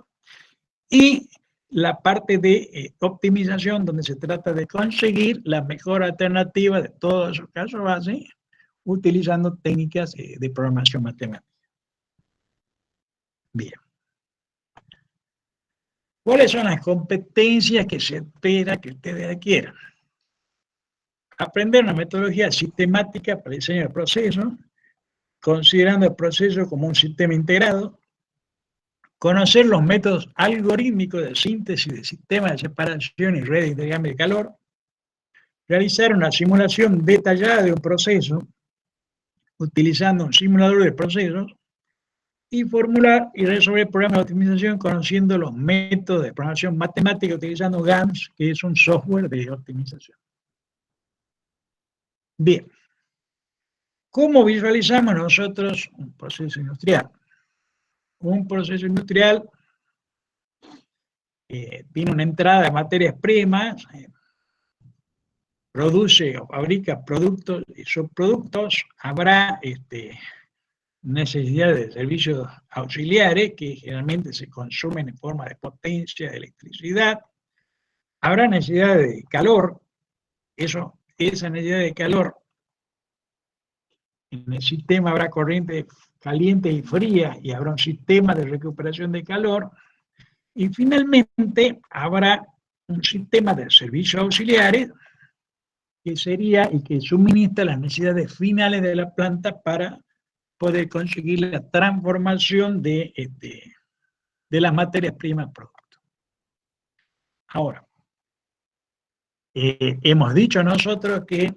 y la parte de optimización, donde se trata de conseguir la mejor alternativa de todos esos casos base, utilizando técnicas de programación matemática. Bien. ¿Cuáles son las competencias que se espera que ustedes adquieran? Aprender una metodología sistemática para el diseño de procesos, considerando el proceso como un sistema integrado, conocer los métodos algorítmicos de síntesis de sistemas de separación y redes de intercambio de calor, realizar una simulación detallada de un proceso utilizando un simulador de procesos, y formular y resolver problemas de optimización conociendo los métodos de programación matemática utilizando GAMS, que es un software de optimización. Bien, ¿cómo visualizamos nosotros un proceso industrial? Un proceso industrial tiene una entrada de materias primas produce o fabrica productos y subproductos, habrá necesidad de servicios auxiliares que generalmente se consumen en forma de potencia, de electricidad. Habrá necesidad de calor, esa necesidad de calor, en el sistema habrá corriente caliente y fría y habrá un sistema de recuperación de calor. Y finalmente habrá un sistema de servicios auxiliares que sería y que suministra las necesidades finales de la planta para poder conseguir la transformación de las materias primas en productos. Ahora, hemos dicho nosotros que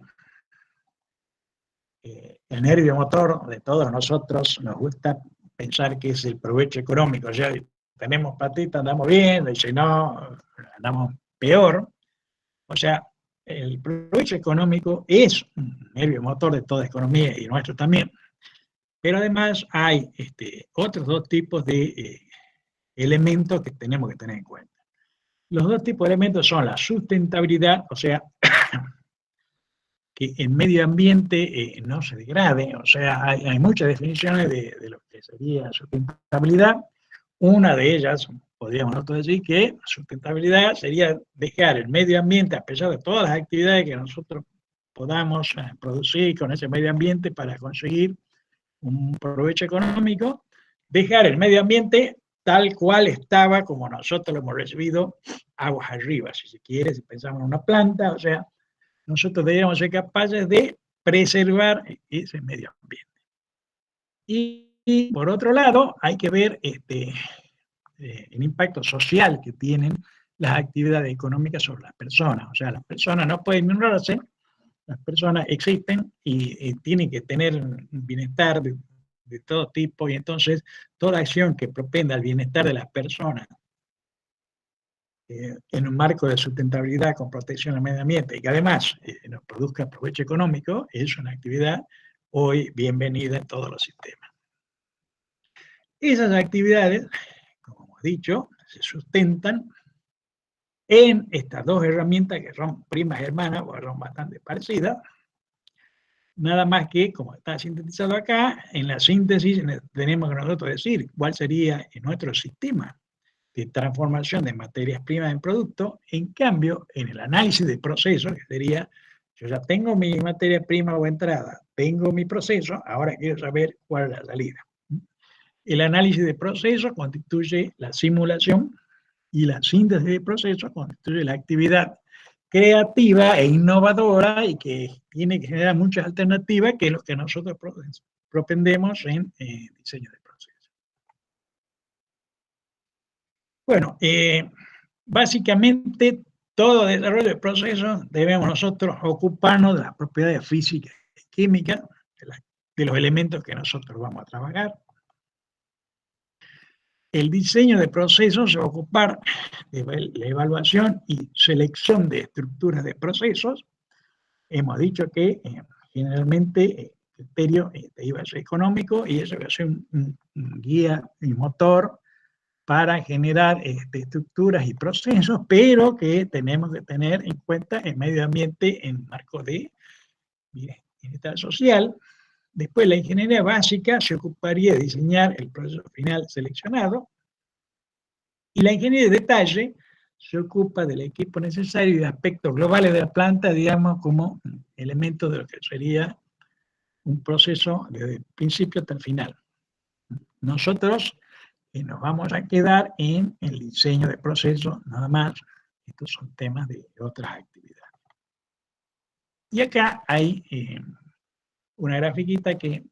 el nervio motor de todos nosotros nos gusta pensar que es el provecho económico. O sea, tenemos platita, andamos bien, y si no, andamos peor. O sea, el provecho económico es un nervio motor de toda economía y nuestro también. Pero además hay otros dos tipos de elementos que tenemos que tener en cuenta. Los dos tipos de elementos son la sustentabilidad, o sea, que el medio ambiente no se degrade, o sea, hay muchas definiciones de lo que sería sustentabilidad. Una de ellas, podríamos nosotros decir que sustentabilidad sería dejar el medio ambiente, a pesar de todas las actividades que nosotros podamos producir con ese medio ambiente para conseguir un provecho económico, dejar el medio ambiente tal cual estaba, como nosotros lo hemos recibido, aguas arriba, si se quiere, si pensamos en una planta, o sea, nosotros deberíamos ser capaces de preservar ese medio ambiente. Y por otro lado, hay que ver el impacto social que tienen las actividades económicas sobre las personas. O sea, las personas no pueden ignorarse, las personas existen y tienen que tener un bienestar de todo tipo, y entonces toda acción que propenda al bienestar de las personas en un marco de sustentabilidad con protección al medio ambiente y que además nos produzca provecho económico, es una actividad hoy bienvenida en todos los sistemas. Esas actividades, como hemos dicho, se sustentan en estas dos herramientas que son primas hermanas, o son bastante parecidas, nada más que, como está sintetizado acá, en la síntesis tenemos que nosotros decir cuál sería nuestro sistema de transformación de materias primas en productos. En cambio, en el análisis de procesos, que sería, yo ya tengo mi materia prima o entrada, tengo mi proceso, ahora quiero saber cuál es la salida. El análisis de procesos constituye la simulación y la síntesis de procesos constituye la actividad creativa e innovadora y que tiene que generar muchas alternativas, que es lo que nosotros propendemos en diseño de procesos. Bueno, básicamente todo desarrollo de procesos debemos nosotros ocuparnos de las propiedades físicas y químicas de los elementos que nosotros vamos a trabajar. El diseño de procesos se va a ocupar de la evaluación y selección de estructuras de procesos. Hemos dicho que generalmente el criterio iba a ser económico y eso va a ser un guía y motor para generar estructuras y procesos, pero que tenemos que tener en cuenta el medio ambiente en marco de bienestar social. Después la ingeniería básica se ocuparía de diseñar el proceso final seleccionado y la ingeniería de detalle se ocupa del equipo necesario y de aspectos globales de la planta, digamos, como elemento de lo que sería un proceso desde el principio hasta el final. Nosotros nos vamos a quedar en el diseño de procesos, nada más. Estos son temas de otras actividades. Y acá hay una grafiquita que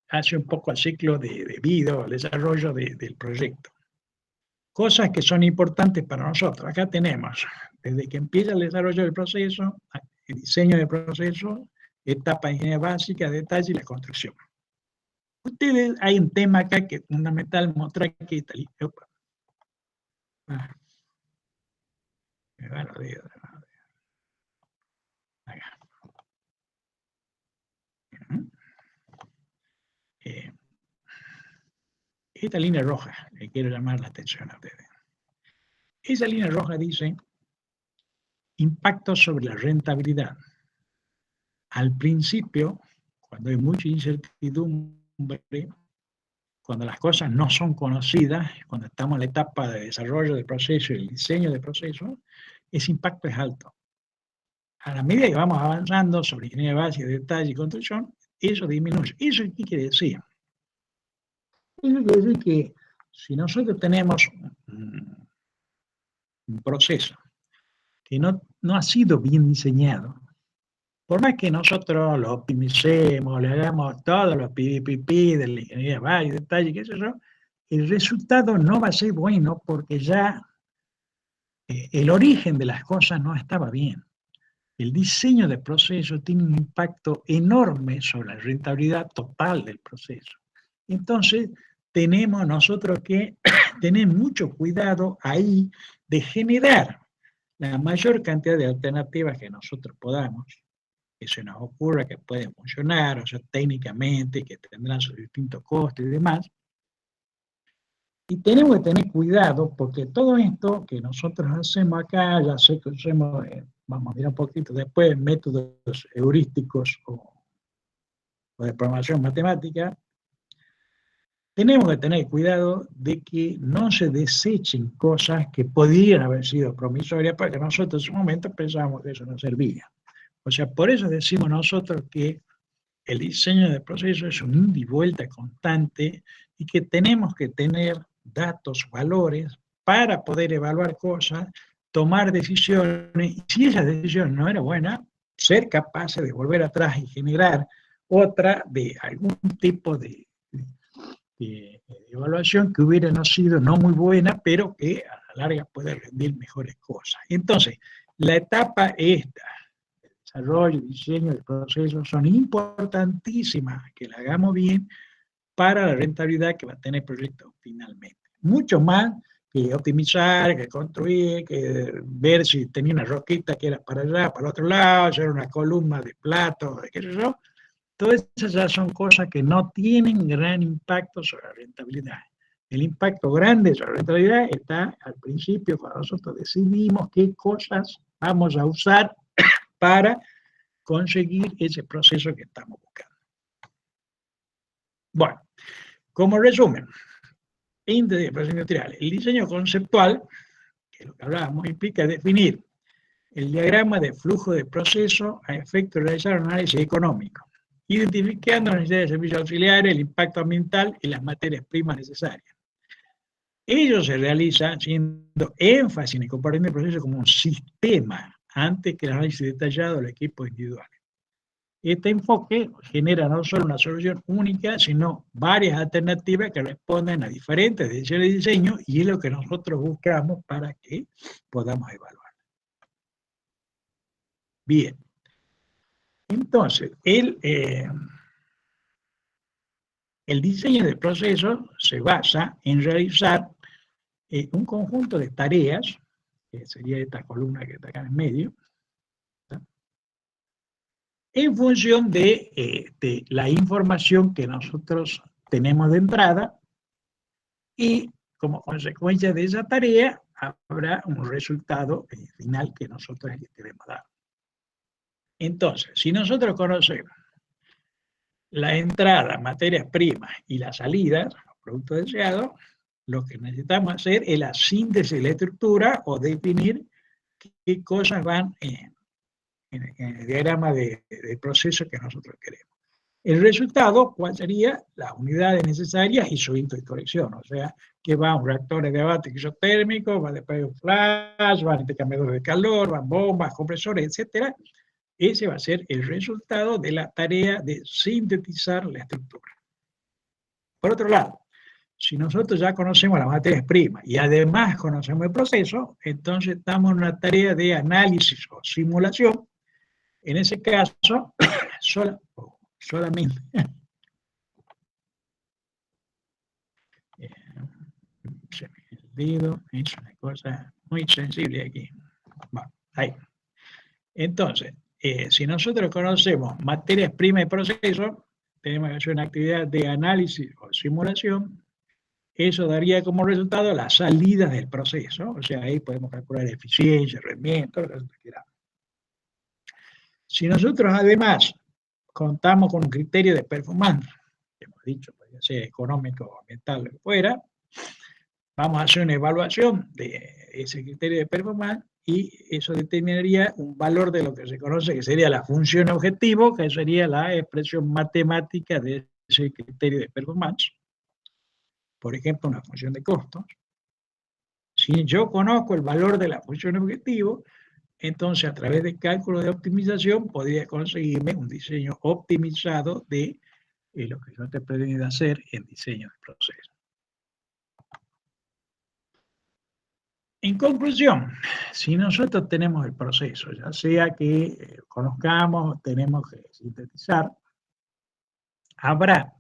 hace un poco el ciclo de vida o el desarrollo del proyecto. Cosas que son importantes para nosotros. Acá tenemos, desde que empieza el desarrollo del proceso, el diseño del proceso, etapa de ingeniería básica, detalle y la construcción. Ustedes, hay un tema acá que es fundamental mostrar que está listo. Me va a olvidar. Acá. Esta línea roja, le quiero llamar la atención a ustedes. Esa línea roja dice impacto sobre la rentabilidad. al principio, cuando hay mucha incertidumbre, cuando las cosas no son conocidas, cuando estamos en la etapa de desarrollo del proceso y el diseño del proceso, ese impacto es alto. A la medida que vamos avanzando sobre ingeniería básica, detalle y construcción, eso disminuye. ¿Eso qué quiere decir? Eso quiere decir que si nosotros tenemos un proceso que no ha sido bien diseñado, por más que nosotros lo optimicemos, le hagamos todos los PPP de la ingeniería básica, detalle, qué sé yo, el resultado no va a ser bueno porque ya el origen de las cosas no estaba bien. El diseño del proceso tiene un impacto enorme sobre la rentabilidad total del proceso. Entonces, tenemos nosotros que tener mucho cuidado ahí de generar la mayor cantidad de alternativas que nosotros podamos, que se nos ocurra que pueden funcionar, o sea, técnicamente, que tendrán sus distintos costes y demás. Y tenemos que tener cuidado porque todo esto que nosotros hacemos acá, ya sé que hacemos, vamos a mirar un poquito después, métodos heurísticos o de programación matemática, tenemos que tener cuidado de que no se desechen cosas que podrían haber sido promisorias, porque nosotros en su momento pensábamos que eso no servía. O sea, por eso decimos nosotros que el diseño del proceso es un ida y vuelta constante y que tenemos que tener datos, valores, para poder evaluar cosas, tomar decisiones, y si esa decisión no era buena, ser capaces de volver atrás y generar otra de algún tipo de evaluación que hubiera no sido no muy buena, pero que a la larga puede rendir mejores cosas. Entonces, la etapa esta, el desarrollo y diseño del proceso, son importantísimas que la hagamos bien para la rentabilidad que va a tener el proyecto finalmente. Mucho más que optimizar, que construir, que ver si tenía una roquita que era para allá, para el otro lado, hacer una columna de platos, qué sé yo. Todas esas ya son cosas que no tienen gran impacto sobre la rentabilidad. El impacto grande sobre la rentabilidad está al principio, cuando nosotros decidimos qué cosas vamos a usar para conseguir ese proceso que estamos buscando. Bueno, como resumen, índice de procesos industriales. El diseño conceptual, que es lo que hablábamos, implica definir el diagrama de flujo de proceso a efecto de realizar un análisis económico, identificando las necesidades de servicios auxiliares, el impacto ambiental y las materias primas necesarias. Ello se realiza haciendo énfasis en el comportamiento del proceso como un sistema, antes que el análisis detallado del equipo individual. Este enfoque genera no solo una solución única, sino varias alternativas que responden a diferentes decisiones de diseño, y es lo que nosotros buscamos para que podamos evaluar. Bien. Entonces, el diseño del proceso se basa en realizar un conjunto de tareas, que sería esta columna que está acá en medio, en función de la información que nosotros tenemos de entrada, y como consecuencia de esa tarea habrá un resultado final que nosotros queremos dar. Entonces, si nosotros conocemos la entrada, materias primas, y la salida, los productos deseados, lo que necesitamos hacer es la síntesis de la estructura o definir qué cosas van en el diagrama de proceso que nosotros queremos. El resultado, ¿cuál sería? Las unidades necesarias y su interconexión, o sea, que va un reactor de debate isotérmico, va después un flash, van intercambiadores de calor, van bombas, compresores, etc. Ese va a ser el resultado de la tarea de sintetizar la estructura. Por otro lado, si nosotros ya conocemos las materias primas y además conocemos el proceso, entonces estamos en una tarea de análisis o simulación. En ese caso, solamente se me olvidó, es una cosa muy sensible aquí. Bueno, ahí. Entonces, si nosotros conocemos materias primas y proceso, tenemos que hacer una actividad de análisis o simulación. Eso daría como resultado la salida del proceso, o sea, ahí podemos calcular eficiencia, rendimiento, lo que queramos. Si nosotros además contamos con un criterio de performance, que hemos dicho, podría ser económico, ambiental, lo que fuera. Vamos a hacer una evaluación de ese criterio de performance y eso determinaría un valor de lo que se conoce que sería la función objetivo, que sería la expresión matemática de ese criterio de performance. Por ejemplo, una función de costos. Si yo conozco el valor de la función objetivo, entonces a través de cálculos de optimización podría conseguirme un diseño optimizado de lo que yo te pretendo hacer en diseño de proceso. En conclusión, si nosotros tenemos el proceso, ya sea que conozcamos, tenemos que sintetizar, habrá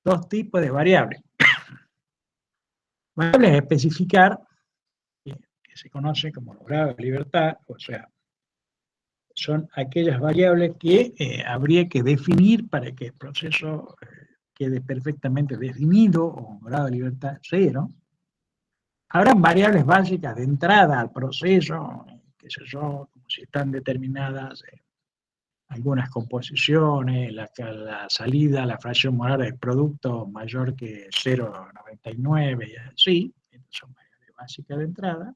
dos tipos de variables. Variables a especificar, que se conoce como los grados de libertad, o sea, son aquellas variables que habría que definir para que el proceso quede perfectamente definido, o un grado de libertad 0. Habrán variables básicas de entrada al proceso, qué sé yo, como si están determinadas algunas composiciones, la salida, la fracción molar del producto mayor que 0,99 y así, son variables básicas de entrada,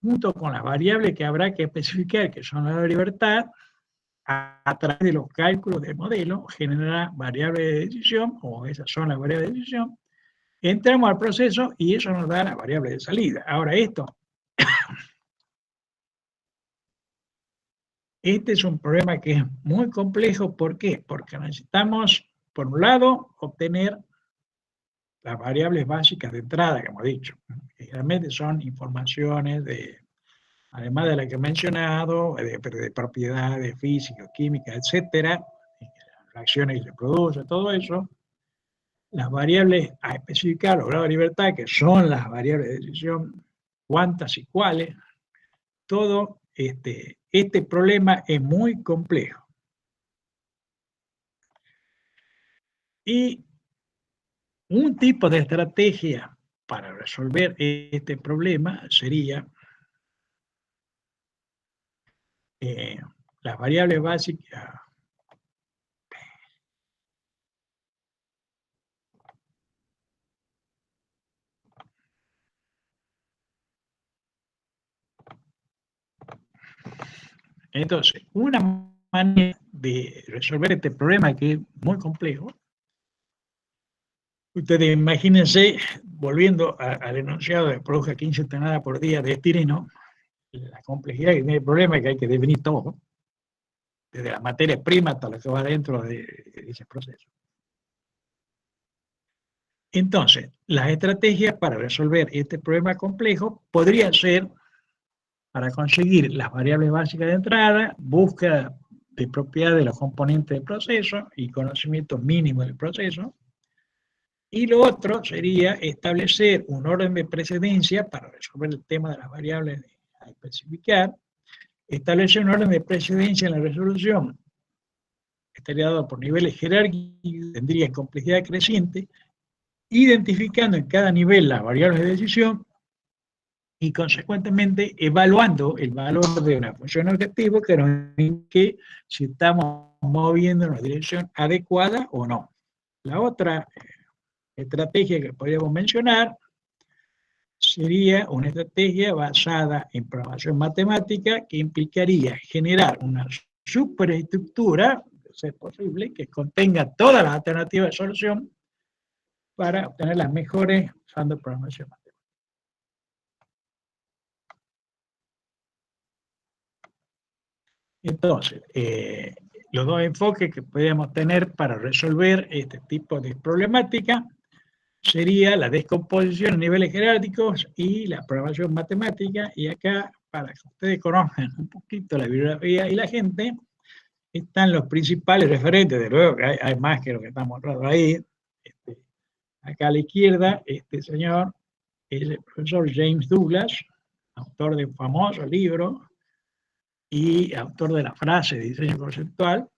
junto con las variables que habrá que especificar, que son las de libertad, a través de los cálculos del modelo, generará variables de decisión, o esas son las variables de decisión, entramos al proceso y eso nos da la variable de salida. Ahora este es un problema que es muy complejo. ¿Por qué? Porque necesitamos, por un lado, obtener las variables básicas de entrada, que hemos dicho. Generalmente son informaciones además de las que he mencionado, de propiedades físicas, químicas, etcétera, reacciones que se producen, todo eso. Las variables a especificar, los grados de libertad, que son las variables de decisión, cuántas y cuáles, todo este problema es muy complejo. Y un tipo de estrategia para resolver este problema sería las variables básicas. Entonces, una manera de resolver este problema que es muy complejo, ustedes imagínense, volviendo al enunciado de produzca 15 toneladas por día de estireno, la complejidad que tiene el problema es que hay que definir todo, desde la materia prima hasta lo que va dentro de ese proceso. Entonces, las estrategias para resolver este problema complejo podrían ser, para conseguir las variables básicas de entrada, búsqueda de propiedades de los componentes del proceso y conocimiento mínimo del proceso. Y lo otro sería establecer un orden de precedencia para resolver el tema de las variables a especificar, establecer un orden de precedencia en la resolución, estaría dado por niveles jerárquicos, tendría complejidad creciente, identificando en cada nivel las variables de decisión y consecuentemente evaluando el valor de una función objetivo que nos indique si estamos moviendo en la dirección adecuada o no. La otra estrategia que podríamos mencionar sería una estrategia basada en programación matemática que implicaría generar una superestructura, de ser posible, que contenga todas las alternativas de solución para obtener las mejores usando programación matemática. Entonces, los dos enfoques que podríamos tener para resolver este tipo de problemática sería la descomposición a niveles jerárquicos y la programación matemática. Y acá, para que ustedes conozcan un poquito la bibliografía y la gente, están los principales referentes. De luego que hay más que lo que está mostrado ahí. Acá a la izquierda, este señor es el profesor James Douglas, autor de un famoso libro y autor de la frase de diseño conceptual.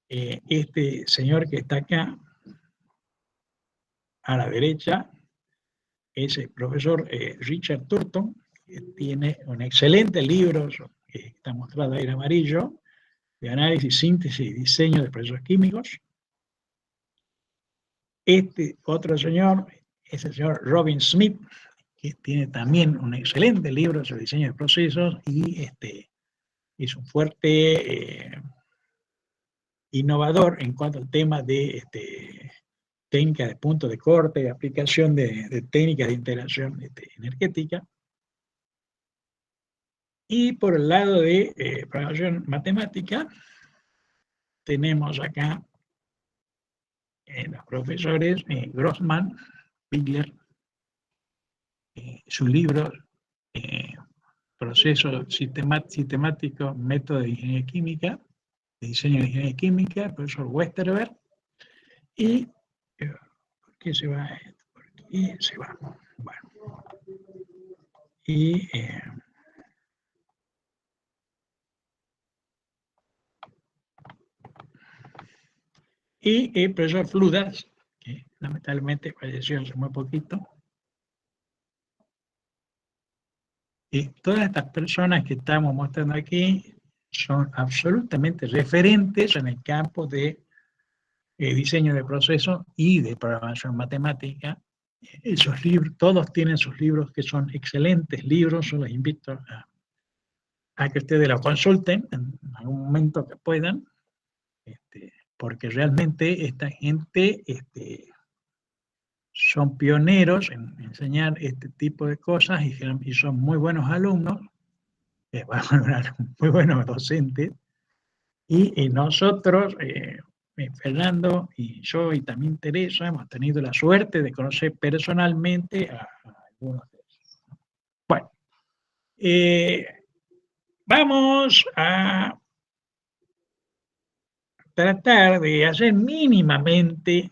Este señor que está acá a la derecha es el profesor Richard Turton, que tiene un excelente libro que está mostrado ahí en amarillo, de análisis, síntesis y diseño de procesos químicos. Este otro señor es el señor Robin Smith, que tiene también un excelente libro sobre diseño de procesos y es un fuerte innovador en cuanto al tema de técnicas de punto de corte, aplicación de técnicas de integración energética. Y por el lado de programación matemática, tenemos acá los profesores Grossman, Bigler, su libro Proceso Sistemático, Método de Ingeniería Química, de Diseño de Ingeniería Química, el profesor Westerberg, y ¿por qué se va esto? Por aquí se va. Bueno. Y el profesor Fludas, que lamentablemente falleció hace muy poquito. Y todas estas personas que estamos mostrando aquí son absolutamente referentes en el campo de diseño de procesos y de programación matemática. Esos libros, todos tienen sus libros que son excelentes libros, yo los invito a que ustedes los consulten en algún momento que puedan, porque realmente esta gente son pioneros en enseñar este tipo de cosas y son muy buenos alumnos, muy buenos docentes, y nosotros, Fernando y yo y también Teresa, hemos tenido la suerte de conocer personalmente a algunos de ellos. Bueno, vamos a tratar de hacer mínimamente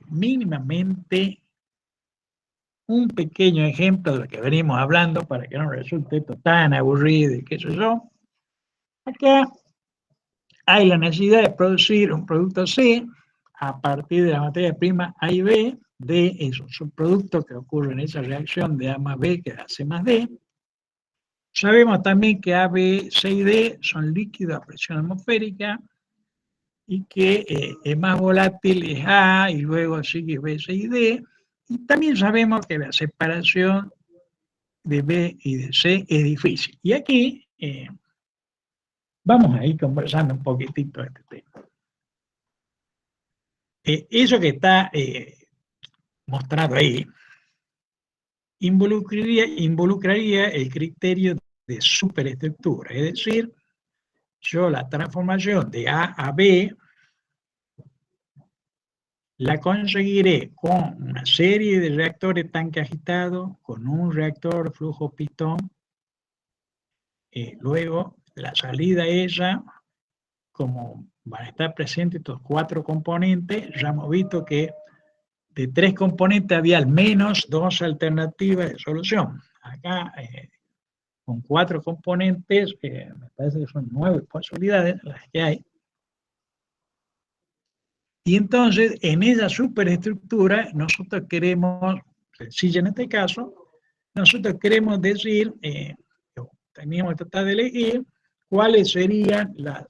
un pequeño ejemplo de lo que venimos hablando para que no resulte esto tan aburrido y qué sé yo. Acá hay la necesidad de producir un producto C a partir de la materia prima A y B de esos subproductos que ocurren en esa reacción de A más B que da C más D. Sabemos también que A, B, C y D son líquidos a presión atmosférica y que es más volátil es A y luego sigue B, C y D. Y también sabemos que la separación de B y de C es difícil. Y aquí vamos a ir conversando un poquitito de este tema. Eso que está mostrado ahí involucraría el criterio de superestructura, es decir, yo la transformación de A a B la conseguiré con una serie de reactores tanque agitado, con un reactor flujo pistón, luego la salida ella, como van a estar presentes estos 4 componentes, ya hemos visto que de 3 componentes había al menos 2 alternativas de solución. Acá, con 4 componentes, me parece que son 9 posibilidades las que hay. Y entonces, en esa superestructura, nosotros queremos, sencilla en este caso, nosotros queremos decir, teníamos que tratar de elegir cuáles serían las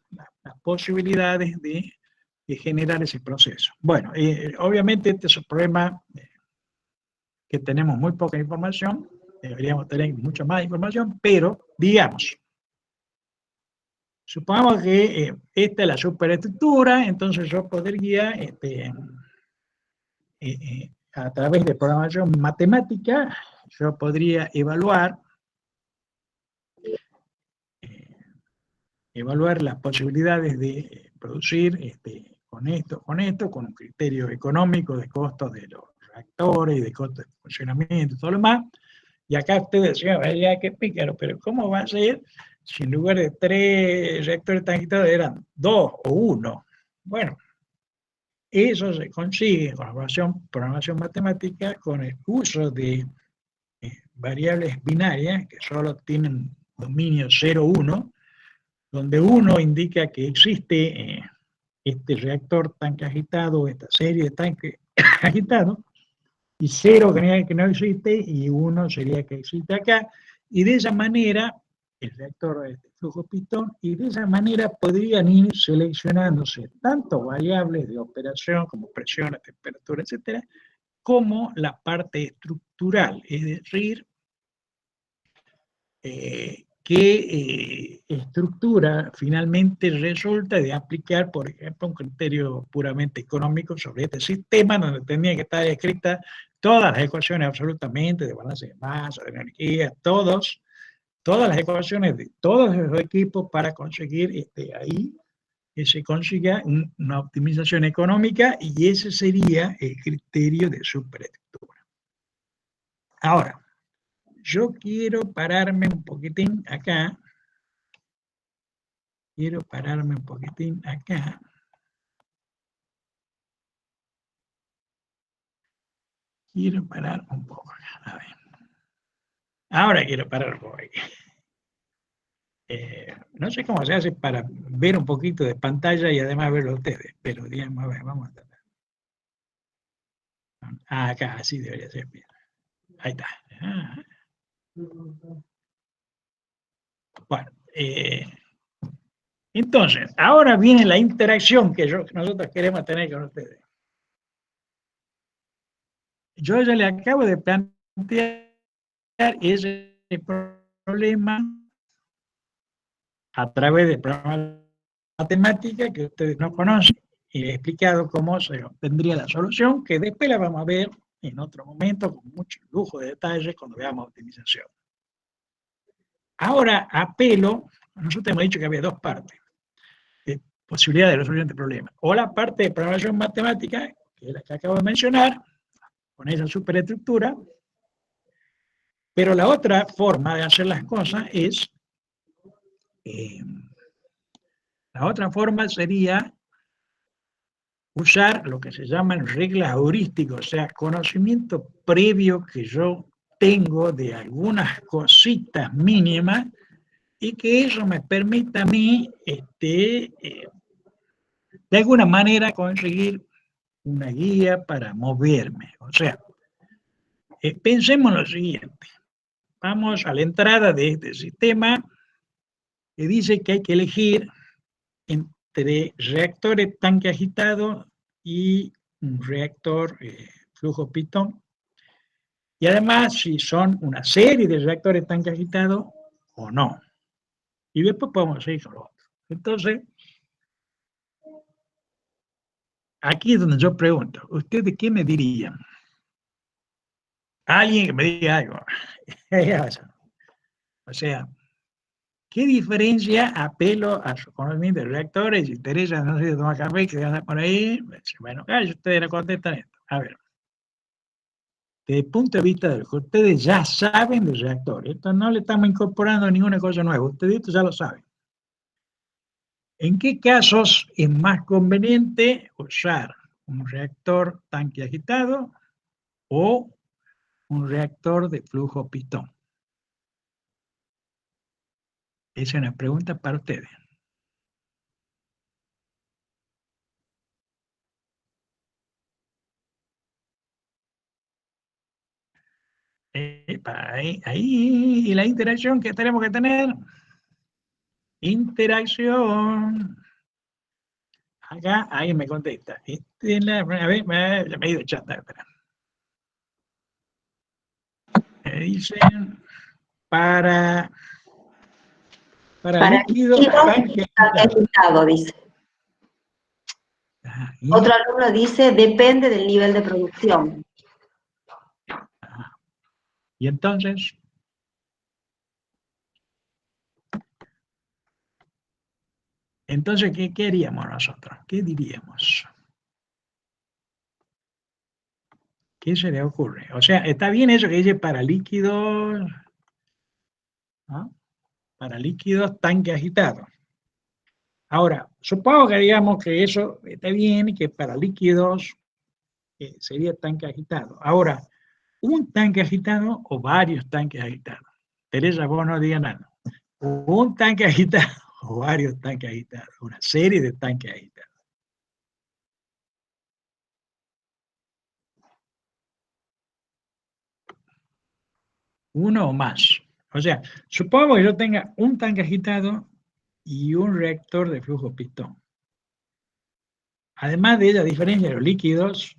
posibilidades de generar ese proceso. Bueno, obviamente este es un problema que tenemos muy poca información, deberíamos tener mucha más información, pero digamos, supongamos que esta es la superestructura, entonces yo podría, a través de programación matemática, yo podría evaluar las posibilidades de producir con un criterio económico de costos de los reactores y de costos de funcionamiento y todo lo demás. Y acá usted decía, vaya qué pícaro, pero ¿cómo va a ser si en lugar de 3 reactores tan agitados eran 2 o 1? Bueno, eso se consigue con la programación matemática con el uso de variables binarias que solo tienen dominio 0, 1, donde 1 indica que existe este reactor tanque agitado, esta serie de tanques agitados, y 0 que no existe, y 1 sería que existe acá, y de esa manera el reactor de flujo pistón, y de esa manera podrían ir seleccionándose tanto variables de operación como presión, temperatura, etcétera, como la parte estructural, es decir, qué estructura finalmente resulta de aplicar, por ejemplo, un criterio puramente económico sobre este sistema, donde tenía que estar escritas todas las ecuaciones absolutamente de balance de masa, de energía, todas las ecuaciones de todos los equipos para conseguir ahí que se consiga una optimización económica, y ese sería el criterio de superestructura. Ahora, yo quiero pararme un poquitín acá. Quiero pararme un poquitín acá. Quiero parar un poco acá. A ver. Ahora quiero parar un poco aquí. No sé cómo se hace para ver un poquito de pantalla y además verlo a ustedes, pero digamos, a ver, vamos a tratar. Acá, así debería ser. Ahí está. Bueno, entonces, ahora viene la interacción que nosotros queremos tener con ustedes. Yo ya le acabo de plantear ese problema a través de programas matemática que ustedes no conocen, y he explicado cómo se obtendría la solución, que después la vamos a ver en otro momento con mucho lujo de detalles cuando veamos optimización. Ahora apelo, nosotros hemos dicho que había dos partes de posibilidad de resolución de problemas, o la parte de programación matemática, que es la que acabo de mencionar, con esa superestructura, pero la otra forma de hacer las cosas es, la otra forma sería usar lo que se llaman reglas heurísticas, o sea, conocimiento previo que yo tengo de algunas cositas mínimas, y que eso me permita a mí, de alguna manera, conseguir una guía para moverme. O sea, pensemos lo siguiente. Vamos a la entrada de este sistema que dice que hay que elegir entre reactores tanque agitado y un reactor flujo pistón. Y además, si son una serie de reactores tanque agitado o no. Y después podemos seguir con lo otro. Entonces, aquí es donde yo pregunto, ¿ustedes qué me dirían? Alguien que me diga algo. O sea, ¿qué diferencia apelo a su conocimiento de reactores? Si Teresa no sé, toma café, que anda por ahí, bueno, ustedes le contestan esto. A ver, desde el punto de vista de lo que ustedes ya saben de reactores, esto no le estamos incorporando ninguna cosa nueva, ustedes esto ya lo saben. ¿En qué casos es más conveniente usar un reactor tanque agitado o un reactor de flujo pistón? Esa es una pregunta para ustedes. Ahí, y la interacción que tenemos que tener. Interacción. Acá, ahí me contesta. A ver, me he ido chat. Me dicen para líquido tanque agitado, dice. Otro alumno dice, depende del nivel de producción. Y entonces, ¿qué haríamos nosotros? ¿Qué diríamos? ¿Qué se le ocurre? O sea, está bien eso que dice para líquidos, ¿no? Para líquidos tanque agitado. Ahora, supongo que digamos que eso está bien y que para líquidos sería tanque agitado. Ahora, ¿un tanque agitado o varios tanques agitados? Teresa, vos no digas nada. ¿Un tanque agitado o varios tanques agitados? Una serie de tanques agitados. Uno o más. O sea, supongamos que yo tenga un tanque agitado y un reactor de flujo pistón. Además de la diferencia de los líquidos,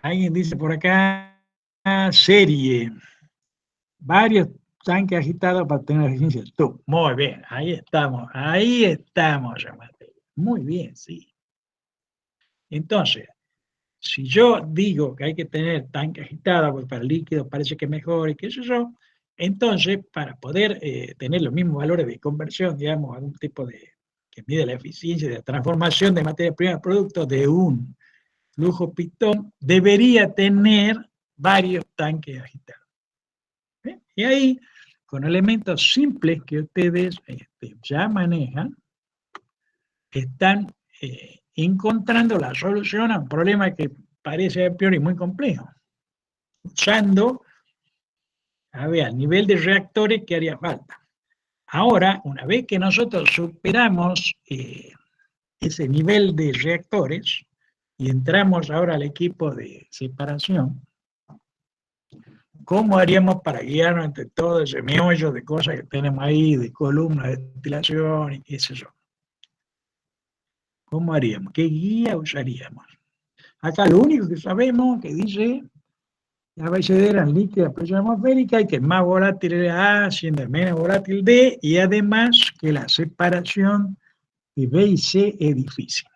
alguien dice por acá, serie, varios tanques agitados para tener eficiencia. Tú, muy bien, ahí estamos, Mateo. Muy bien, sí. Entonces, si yo digo que hay que tener tanque agitado, porque para el líquido parece que es mejor y qué sé yo, entonces, para poder tener los mismos valores de conversión, digamos, algún tipo de que mide la eficiencia de transformación de materia prima a producto de un flujo pistón, debería tener varios tanques agitados. ¿Bien? Y ahí, con elementos simples que ustedes ya manejan, están encontrando la solución a un problema que parece a priori muy complejo, usando, a ver, al nivel de reactores que haría falta. Ahora, una vez que nosotros superamos ese nivel de reactores y entramos ahora al equipo de separación, ¿cómo haríamos para guiarnos entre todo ese meollo de cosas que tenemos ahí, de columnas de destilación y qué sé yo? ¿Cómo haríamos? ¿Qué guía usaríamos? Acá lo único que sabemos que dice la BCD era líquida a presión atmosférica y que más volátil era A, siendo menos volátil D, y además que la separación de B y C es difícil.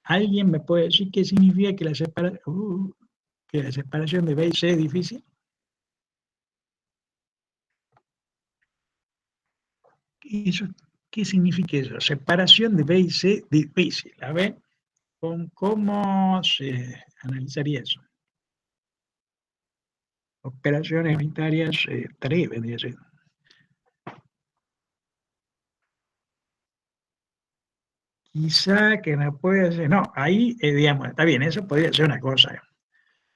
¿Alguien me puede decir qué significa que la separación de B y C es difícil? ¿Qué significa eso? Separación de B y C difícil. A ver, ¿cómo se analizaría eso? Operaciones unitarias 3, vendría a ser. Quizá que no puede ser, no, ahí, digamos, está bien, eso podría ser una cosa.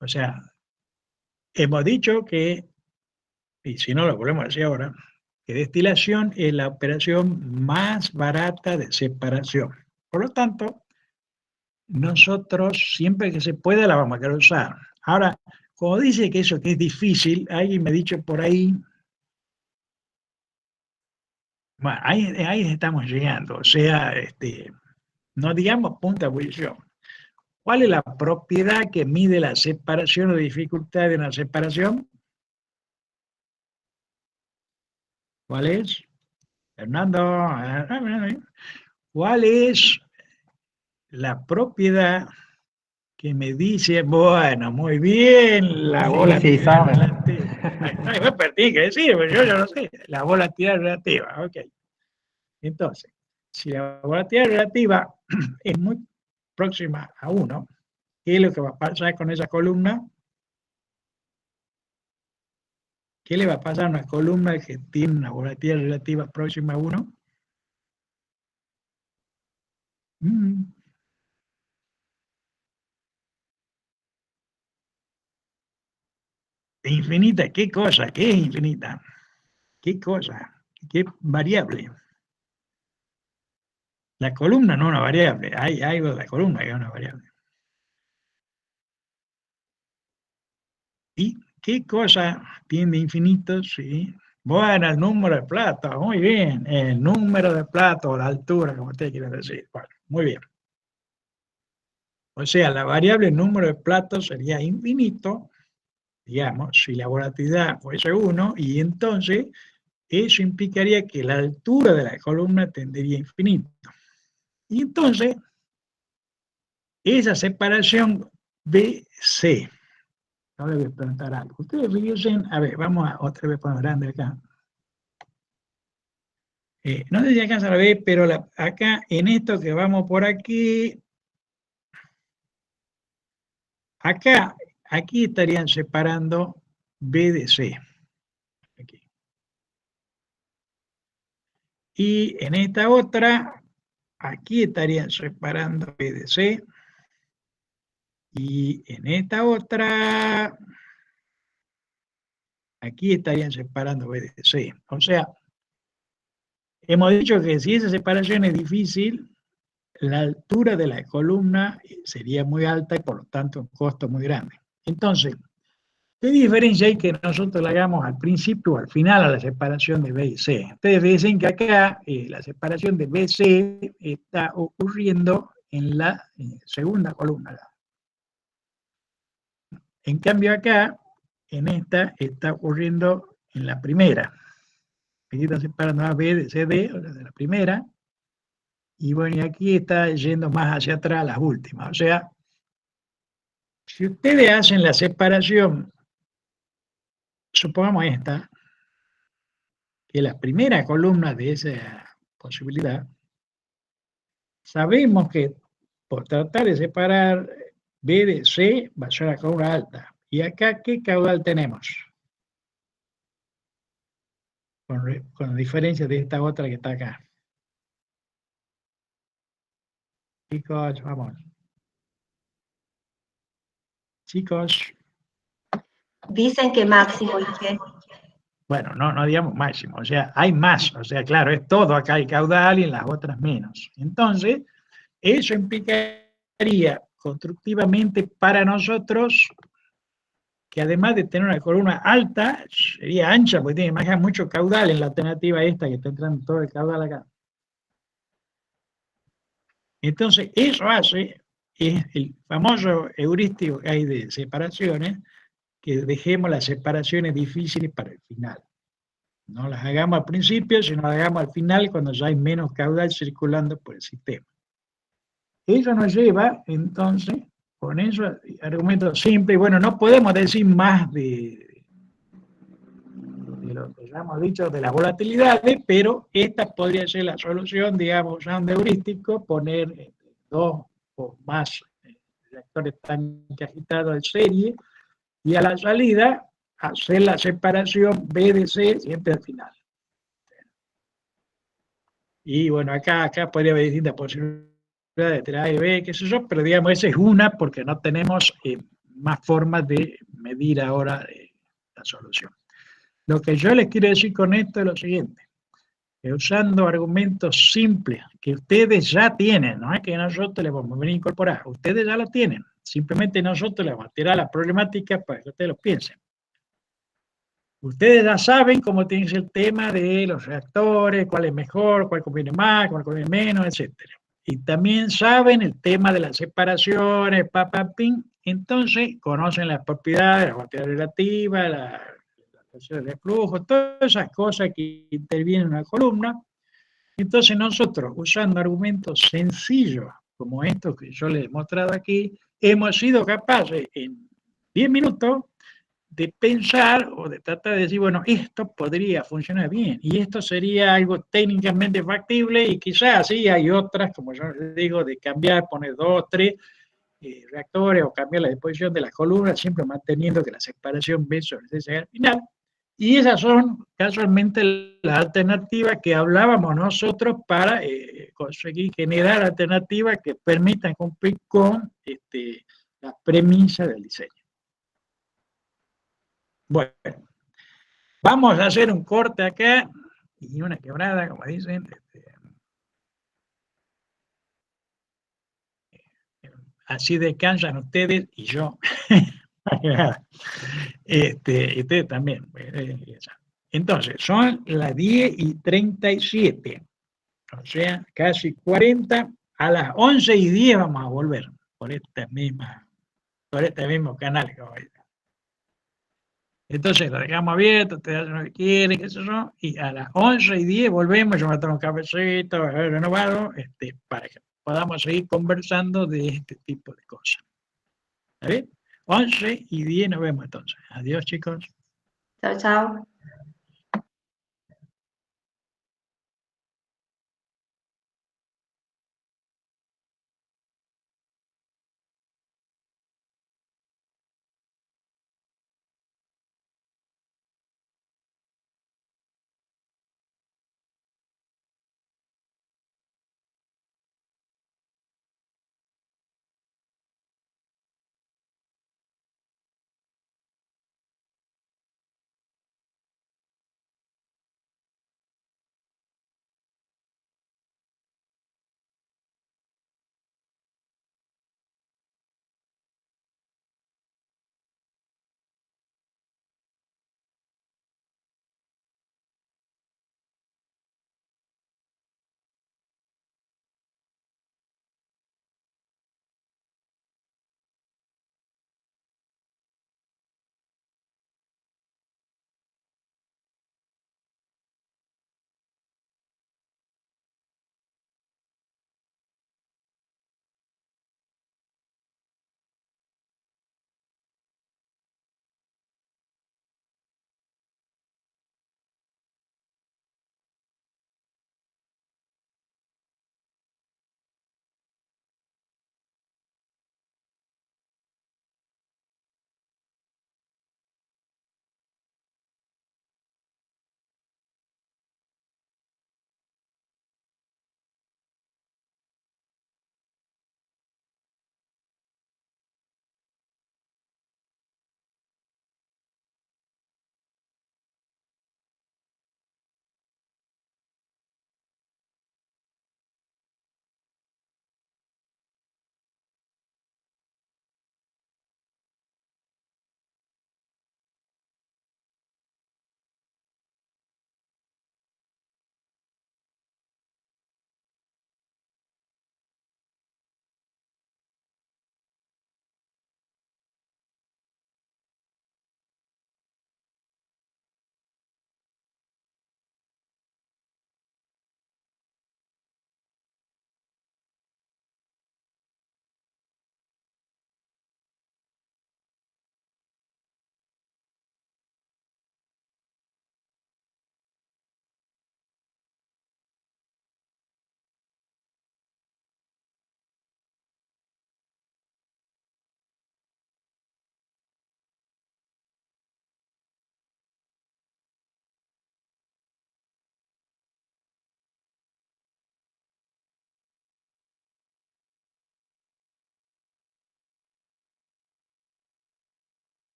O sea, hemos dicho que, y si no lo volvemos a decir ahora, que destilación es la operación más barata de separación. Por lo tanto, nosotros siempre que se pueda la vamos a querer usar. Ahora, como dice que eso que es difícil, alguien me ha dicho por ahí, bueno, ahí estamos llegando, o sea, no digamos punta ebullición. ¿Cuál es la propiedad que mide la separación o dificultad de una separación? ¿Cuál es? Fernando, ¿cuál es la propiedad que me dice, bueno, muy bien, la volatilidad relativa? No, me perdí que decir, pero yo ya lo sé, la volatilidad relativa, ok. Entonces, si la volatilidad relativa es muy próxima a 1, ¿qué es lo que va a pasar con esa columna? ¿Qué le va a pasar a una columna que tiene una volatilidad relativa próxima a 1? Infinita, ¿qué cosa? ¿Qué es infinita? ¿Qué cosa? ¿Qué variable? La columna no es una variable, hay algo de la columna que es una variable. ¿Y qué cosa tiene infinito? Sí. Bueno, el número de platos, muy bien. El número de platos, la altura, como usted quiere decir. Bueno, muy bien. O sea, la variable número de platos sería infinito, digamos, si la volatilidad fuese 1, y entonces eso implicaría que la altura de la columna tendría infinito. Y entonces, esa separación BC. Ahora voy a preguntar algo. Ustedes fíjense, a ver, vamos a otra vez poner grande acá. No sé si alcanzan a ver, pero acá en esto que vamos por aquí, aquí estarían separando B de C. Aquí. Y en esta otra, aquí estarían separando B de C. Y en esta otra, aquí estarían separando B de C. O sea, hemos dicho que si esa separación es difícil, la altura de la columna sería muy alta y por lo tanto un costo muy grande. Entonces, ¿Qué diferencia hay que nosotros le hagamos al principio o al final a la separación de B y C? Ustedes dicen que acá la separación de B y C está ocurriendo en la segunda columna. En cambio acá, en esta, está ocurriendo en la primera. Aquí está separando a B de CD, o sea, de la primera. Y bueno, y aquí está yendo más hacia atrás las últimas. O sea, si ustedes hacen la separación, supongamos esta, que la primera columna de esa posibilidad, sabemos que por tratar de separar B de C va a ser la columna alta. ¿Y acá qué caudal tenemos? Con diferencia de esta otra que está acá. Chicos, vamos. Chicos. Dicen que máximo, dije. Bueno, no digamos máximo, o sea, hay más, o sea, claro, es todo, acá hay caudal y en las otras menos. Entonces, eso implicaría constructivamente para nosotros que además de tener una columna alta, sería ancha, porque tiene que mucho caudal en la alternativa esta que está entrando todo el caudal acá. Entonces, eso hace, es el famoso heurístico que hay de separaciones, que dejemos las separaciones difíciles para el final. No las hagamos al principio, sino las hagamos al final cuando ya hay menos caudal circulando por el sistema. Eso nos lleva, entonces, con eso, argumento simple, bueno, no podemos decir más de lo que ya hemos dicho de las volatilidades, pero esta podría ser la solución, digamos, usando heurístico, poner dos o más reactores tanque agitados en serie, y a la salida hacer la separación B de C siempre al final. Y bueno, acá podría haber distintas posibilidades de tener A y B, qué sé yo, pero digamos, esa es una porque no tenemos más formas de medir ahora la solución. Lo que yo les quiero decir con esto es lo siguiente, que usando argumentos simples que ustedes ya tienen, no es que nosotros les vamos a venir a incorporar, ustedes ya lo tienen, simplemente nosotros les vamos a tirar la problemática para que ustedes lo piensen. Ustedes ya saben cómo tiene que ser el tema de los reactores, cuál es mejor, cuál conviene más, cuál conviene menos, etc. Y también saben el tema de las separaciones, entonces conocen las propiedades, la cuantía relativa, la relación de flujo, todas esas cosas que intervienen en una columna. Entonces nosotros, usando argumentos sencillos como estos que yo les he mostrado aquí, hemos sido capaces en 10 minutos de pensar o de tratar de decir, bueno, esto podría funcionar bien y esto sería algo técnicamente factible y quizás sí hay otras, como yo les digo, de cambiar, poner 2, 3 reactores o cambiar la disposición de las columnas, siempre manteniendo que la separación B sobre C sea al final. Y esas son casualmente las alternativas que hablábamos nosotros para conseguir generar alternativas que permitan cumplir con las premisas del diseño. Bueno, vamos a hacer un corte acá y una quebrada, como dicen. Así descansan ustedes y yo. Y ustedes también. Entonces, son las 10:37. O sea, casi 40. A las 11:10 vamos a volver por este mismo canal. Entonces lo dejamos abierto, te hacen lo que quieren, qué sé yo, y a las 11:10 volvemos, yo me tomo un cafecito, renovado, para que podamos seguir conversando de este tipo de cosas. ¿Está bien? 11:10 nos vemos entonces. Adiós, chicos. Chao, chao.